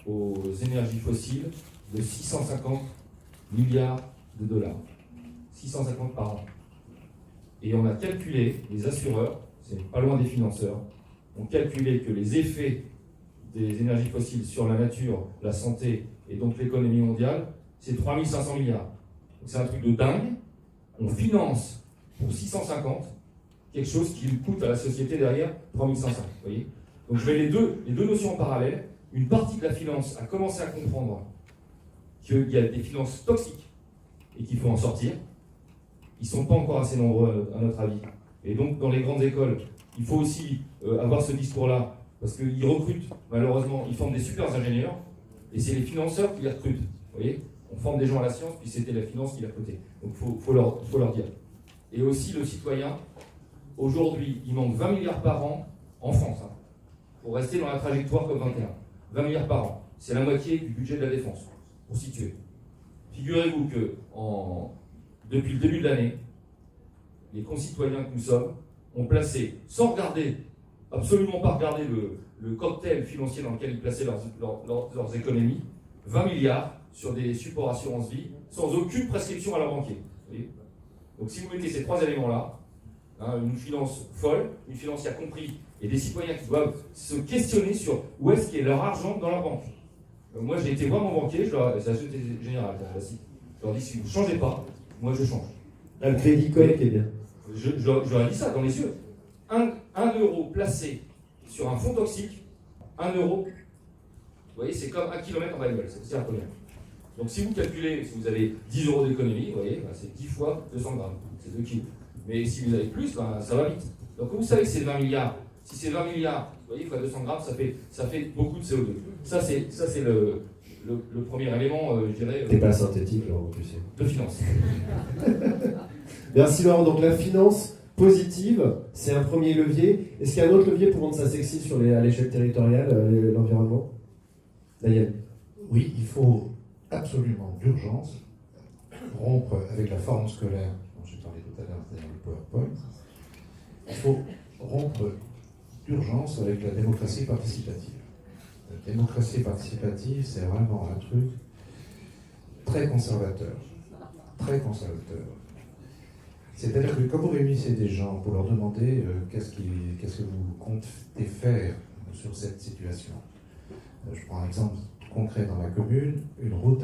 aux énergies fossiles de 650 milliards de dollars. 650 par an. Et on a calculé, les assureurs, c'est pas loin des financeurs, ont calculé que les effets des énergies fossiles sur la nature, la santé et donc l'économie mondiale, c'est 3500 milliards. Donc c'est un truc de dingue. On finance pour 650 quelque chose qui coûte à la société derrière 3500. Vous voyez ? Donc je mets les deux notions en parallèle. Une partie de la finance a commencé à comprendre qu'il y a des finances toxiques et qu'il faut en sortir. Ils ne sont pas encore assez nombreux à notre avis. Et donc dans les grandes écoles, il faut aussi avoir ce discours-là, parce qu'ils recrutent, malheureusement, ils forment des super ingénieurs, et c'est les financeurs qui les recrutent. Vous voyez ? On forme des gens à la science, puis c'était la finance qui les recrutait. Donc il faut leur dire. Et aussi le citoyen, aujourd'hui, il manque 20 milliards par an en France, hein, pour rester dans la trajectoire COP21. 20 milliards par an. C'est la moitié du budget de la défense, pour situer. Figurez-vous que depuis le début de l'année, les concitoyens que nous sommes ont placé, sans regarder, absolument pas regarder le cocktail financier dans lequel ils plaçaient leurs économies, 20 milliards sur des supports assurance vie, sans aucune prescription à leur banquier. Vous voyez ? Donc si vous mettez ces trois éléments-là, hein, une finance folle, une finance qui a compris, et des citoyens qui doivent se questionner sur où est-ce qu'est leur argent dans leur banque. Moi j'ai été voir mon banquier, c'est la Société Générale, classique. Je leur dis si vous ne changez pas, moi je change. Le crédit col qui est bien. Je leur ai dit ça dans les yeux. 1 euro placé sur un fonds toxique, 1 euro, vous voyez, c'est comme 1 km en bagnole, c'est un peu bien. Donc si vous calculez, si vous avez 10 euros d'économie, vous voyez, ben, c'est 10 fois 200 grammes, c'est 2 kilos. Mais si vous avez plus, ben, ça va vite. Donc vous savez que c'est 20 milliards. Si c'est 20 milliards, vous voyez, fois 200 grammes, ça fait beaucoup de CO2. Ça c'est le premier élément, je dirais. T'es pas synthétique, Laurent, tu sais. De finance. Merci Laurent. Donc la finance positive, c'est un premier levier. Est-ce qu'il y a un autre levier pour rendre ça sexy à l'échelle territoriale, l'environnement ? Daniel ? Oui, il faut absolument d'urgence rompre avec la forme scolaire dont j'ai parlé tout à l'heure, c'est-à-dire le PowerPoint. Il faut rompre d'urgence avec la démocratie participative. La démocratie participative, c'est vraiment un truc très conservateur. Très conservateur. C'est-à-dire que quand vous réunissez des gens pour leur demander qu'est-ce que vous comptez faire sur cette situation. Je prends un exemple concret dans ma commune, une route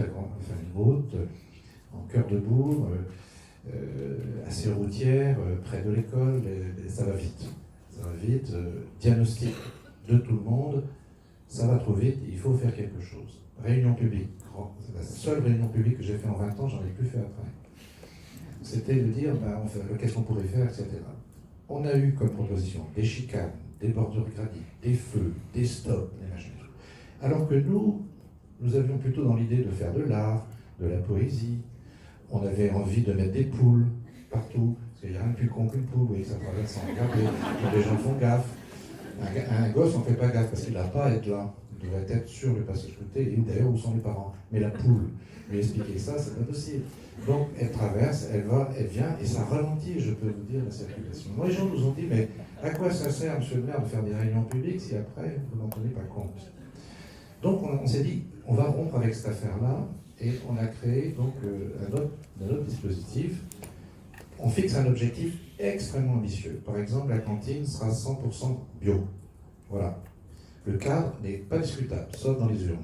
en cœur de bourg, assez routière, près de l'école, ça va vite. Ça va vite, diagnostic de tout le monde, ça va trop vite, il faut faire quelque chose. Réunion publique, c'est la seule réunion publique que j'ai fait en 20 ans, j'en ai plus fait après. C'était de dire, qu'est-ce qu'on pourrait faire, etc. On a eu comme proposition des chicanes, des bordures gradiques, des feux, des stops, des machins. Alors que nous avions plutôt dans l'idée de faire de l'art, de la poésie. On avait envie de mettre des poules partout, parce qu'il n'y a rien de plus con qu'une poule, vous voyez, ça traverse sans regarder, les gens font gaffe. Un gosse, on ne fait pas gaffe, parce qu'il n'a pas à être là. Il devrait être sur le passage côté, et d'ailleurs, où sont les parents. Mais la poule, lui expliquer ça, c'est pas possible. Donc, elle traverse, elle va, elle vient, et ça ralentit, je peux vous dire, la circulation. Moi, les gens nous ont dit, mais à quoi ça sert, monsieur le maire, de faire des réunions publiques si après, vous n'en tenez pas compte ? Donc, on s'est dit, on va rompre avec cette affaire-là, et on a créé donc un autre dispositif. On fixe un objectif extrêmement ambitieux. Par exemple, la cantine sera 100% bio. Voilà. Le cadre n'est pas discutable, sauf dans les urnes.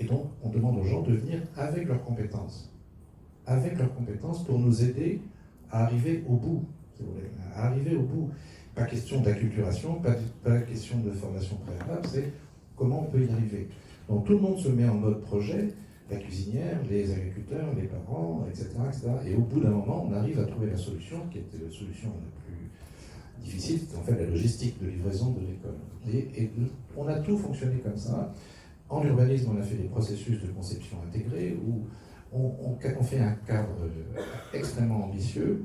Et donc, on demande aux gens de venir avec leurs compétences. Avec leurs compétences pour nous aider à arriver au bout, si vous voulez. À arriver au bout. Pas question d'acculturation, pas question de formation préalable, c'est comment on peut y arriver. Donc tout le monde se met en mode projet, la cuisinière, les agriculteurs, les parents, etc., etc. Et au bout d'un moment, on arrive à trouver la solution, qui était la solution la plus difficile, c'était en fait la logistique de livraison de l'école. Et on a tout fonctionné comme ça. En urbanisme, on a fait des processus de conception intégrés où on fait un cadre extrêmement ambitieux.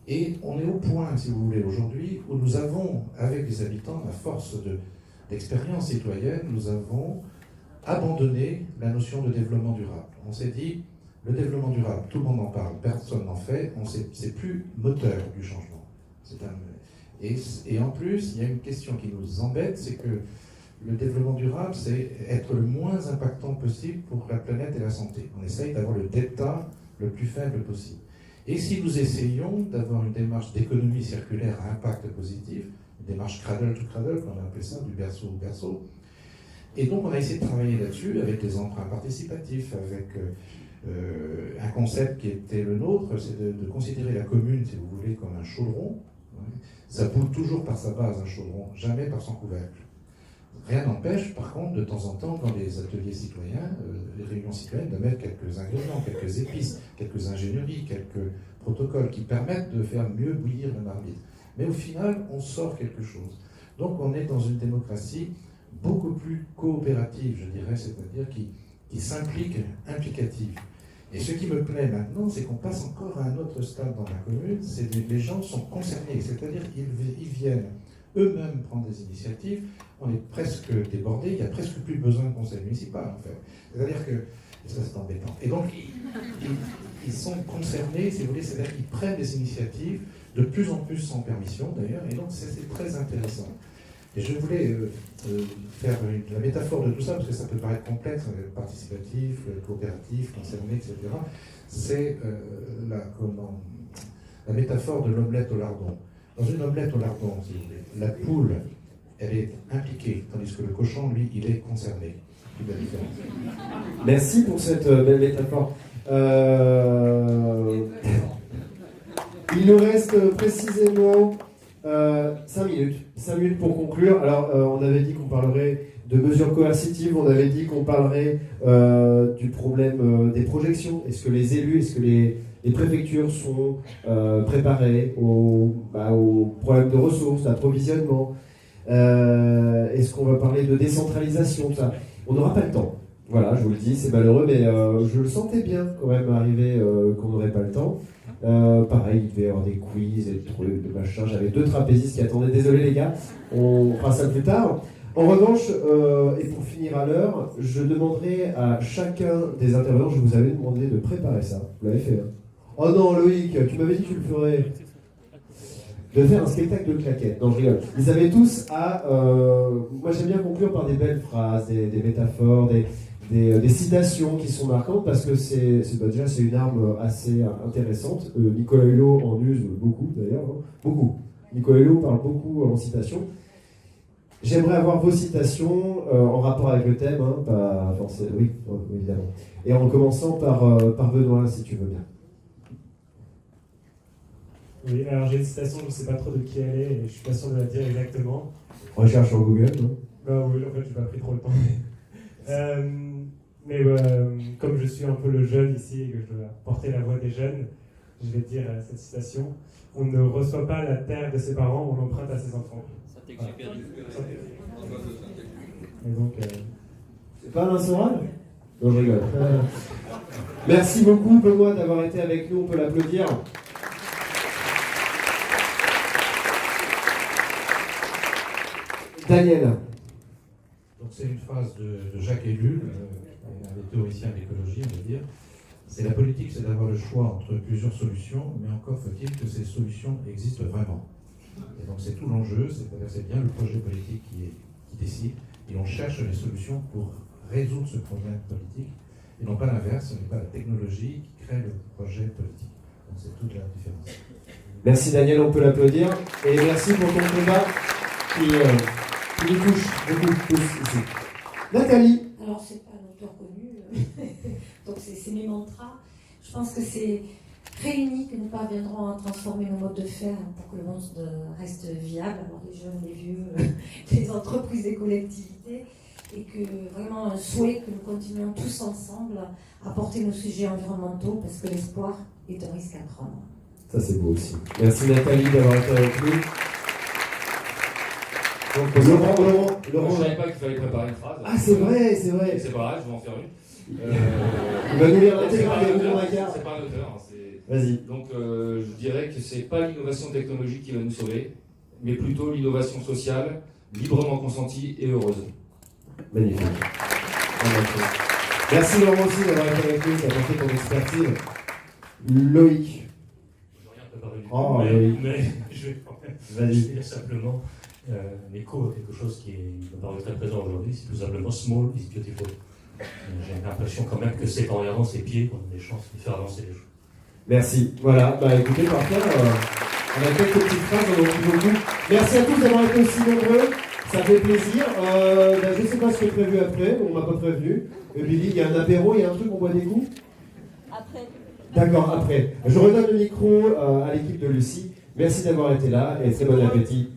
Et on est au point, si vous voulez, aujourd'hui, où nous avons, avec les habitants, à force d'expérience citoyenne, nous avons abandonné la notion de développement durable. On s'est dit, le développement durable, tout le monde en parle, personne n'en fait, c'est plus moteur du changement. Et en plus, il y a une question qui nous embête, c'est que le développement durable, c'est être le moins impactant possible pour la planète et la santé. On essaye d'avoir le delta le plus faible possible. Et si nous essayons d'avoir une démarche d'économie circulaire à impact positif, une démarche cradle to cradle, on a appelé ça, du berceau au berceau, et donc on a essayé de travailler là-dessus avec les emprunts participatifs, avec un concept qui était le nôtre, c'est de considérer la commune, si vous voulez, comme un chaudron. Ça boule toujours par sa base, un chaudron, jamais par son couvercle. Rien n'empêche, par contre, de temps en temps, dans les ateliers citoyens, les réunions citoyennes, de mettre quelques ingrédients, quelques épices, quelques ingénieries, quelques protocoles qui permettent de faire mieux bouillir la marmite. Mais au final, on sort quelque chose. Donc on est dans une démocratie beaucoup plus coopérative, je dirais, c'est-à-dire qui s'implique, implicative. Et ce qui me plaît maintenant, c'est qu'on passe encore à un autre stade dans la commune, c'est que les gens sont concernés, c'est-à-dire qu'ils viennent eux-mêmes prendre des initiatives, on est presque débordé, il n'y a presque plus besoin de conseil municipal en fait. C'est-à-dire que, et ça c'est embêtant, et donc ils sont concernés, si vous voulez, c'est-à-dire qu'ils prennent des initiatives, de plus en plus sans permission d'ailleurs, et donc c'est très intéressant. Et je voulais faire la métaphore de tout ça, parce que ça peut paraître complexe, participatif, coopératif, concerné, etc. C'est la métaphore de l'omelette au lardon. Dans une omelette au lardon, si vous voulez, la poule, elle est impliquée, tandis que le cochon, lui, il est concerné. C'est la différence. Merci pour cette belle métaphore. Il nous reste précisément 5 minutes. 5 minutes pour conclure. Alors, on avait dit qu'on parlerait de mesures coercitives, on avait dit qu'on parlerait du problème des projections. Est-ce que les élus, est-ce que les préfectures sont préparées aux problèmes de ressources, d'approvisionnement? Est-ce qu'on va parler de décentralisation, tout ça? On n'aura pas le temps. Voilà, je vous le dis, c'est malheureux, mais je le sentais bien quand même arriver qu'on n'aurait pas le temps. Pareil, il devait y avoir des quiz et des trucs, des machins. J'avais 2 trapézistes qui attendaient. Désolé les gars, on fera ça plus tard. En revanche, et pour finir à l'heure, je demanderai à chacun des intervenants, je vous avais demandé de préparer ça. Vous l'avez fait, hein? Oh non, Loïc, tu m'avais dit que tu le ferais. De faire un spectacle de claquettes. Non, je rigole. Ils avaient tous à... moi, j'aime bien conclure par des belles phrases, des métaphores, des citations qui sont marquantes, parce que c'est une arme assez intéressante. Nicolas Hulot en use beaucoup, d'ailleurs. Hein. Beaucoup. Nicolas Hulot parle beaucoup en citation. J'aimerais avoir vos citations en rapport avec le thème, hein, pas forcément, oui, évidemment. Et en commençant par Benoît, si tu veux bien. Oui, alors j'ai une citation, je ne sais pas trop de qui elle est, et je suis pas sûr de la dire exactement. Recherche sur Google, non? Bah oui, en fait, j'ai pas pris trop le temps. Mais comme je suis un peu le jeune ici et que je dois porter la voix des jeunes, je vais dire cette citation. On ne reçoit pas la terre de ses parents, on l'emprunte à ses enfants. Saint-Exupéry. Et donc, c'est pas un Soral? Non, je rigole. Merci beaucoup, Benoît, d'avoir été avec nous. On peut l'applaudir. Daniel. Donc c'est une phrase de Jacques Ellul, un des théoriciens de l'écologie, on va dire. C'est la politique, c'est d'avoir le choix entre plusieurs solutions, mais encore faut-il que ces solutions existent vraiment. Et donc c'est tout l'enjeu, c'est-à-dire c'est bien le projet politique qui décide, et on cherche les solutions pour résoudre ce problème politique, et non pas l'inverse, ce n'est pas la technologie qui crée le projet politique. Donc c'est toute la différence. Merci Daniel, on peut l'applaudir, et merci pour ton combat qui nous touche beaucoup tous ici. Nathalie. Alors, c'est pas un auteur connu, donc c'est mes mantras. Je pense que c'est réunis que nous parviendrons à transformer nos modes de faire pour que le monde reste viable, alors les jeunes, les vieux, les entreprises, les collectivités, et que vraiment un souhait que nous continuions tous ensemble à porter nos sujets environnementaux, parce que l'espoir est un risque à prendre. Ça c'est beau aussi. Merci Nathalie d'avoir été avec nous. Donc, Laurent, je ne savais pas qu'il fallait préparer une phrase. Ah, c'est vrai, c'est vrai. C'est pas grave, je vais en faire une. Il va nous lire l'intégrale des Roux Macquart. C'est pas un auteur. Hein, vas-y. Donc, je dirais que c'est pas l'innovation technologique qui va nous sauver, mais plutôt l'innovation sociale, librement consentie et heureuse. Magnifique. Merci Laurent aussi d'avoir été avec nous, d'avoir fait ton expertise. Loïc. Je n'ai rien préparé du tout, Oh, Loïc. mais je vais quand même dire simplement l'écho à quelque chose qui me paraît très présent aujourd'hui, c'est tout simplement small is beautiful. J'ai l'impression quand même que c'est en regardant ses pieds qu'on a des chances de faire avancer les choses. Merci. Voilà, bah écoutez, parfait. On a quelques petites phrases, on en dit beaucoup. Merci à tous d'avoir été aussi nombreux. Ça fait plaisir. Je ne sais pas ce qui est prévu après, on ne m'a pas prévenu. Billy, il y a un apéro, il y a un truc, on boit des coups? Après. D'accord, après. Je redonne le micro à l'équipe de Lucie. Merci d'avoir été là et très bon appétit.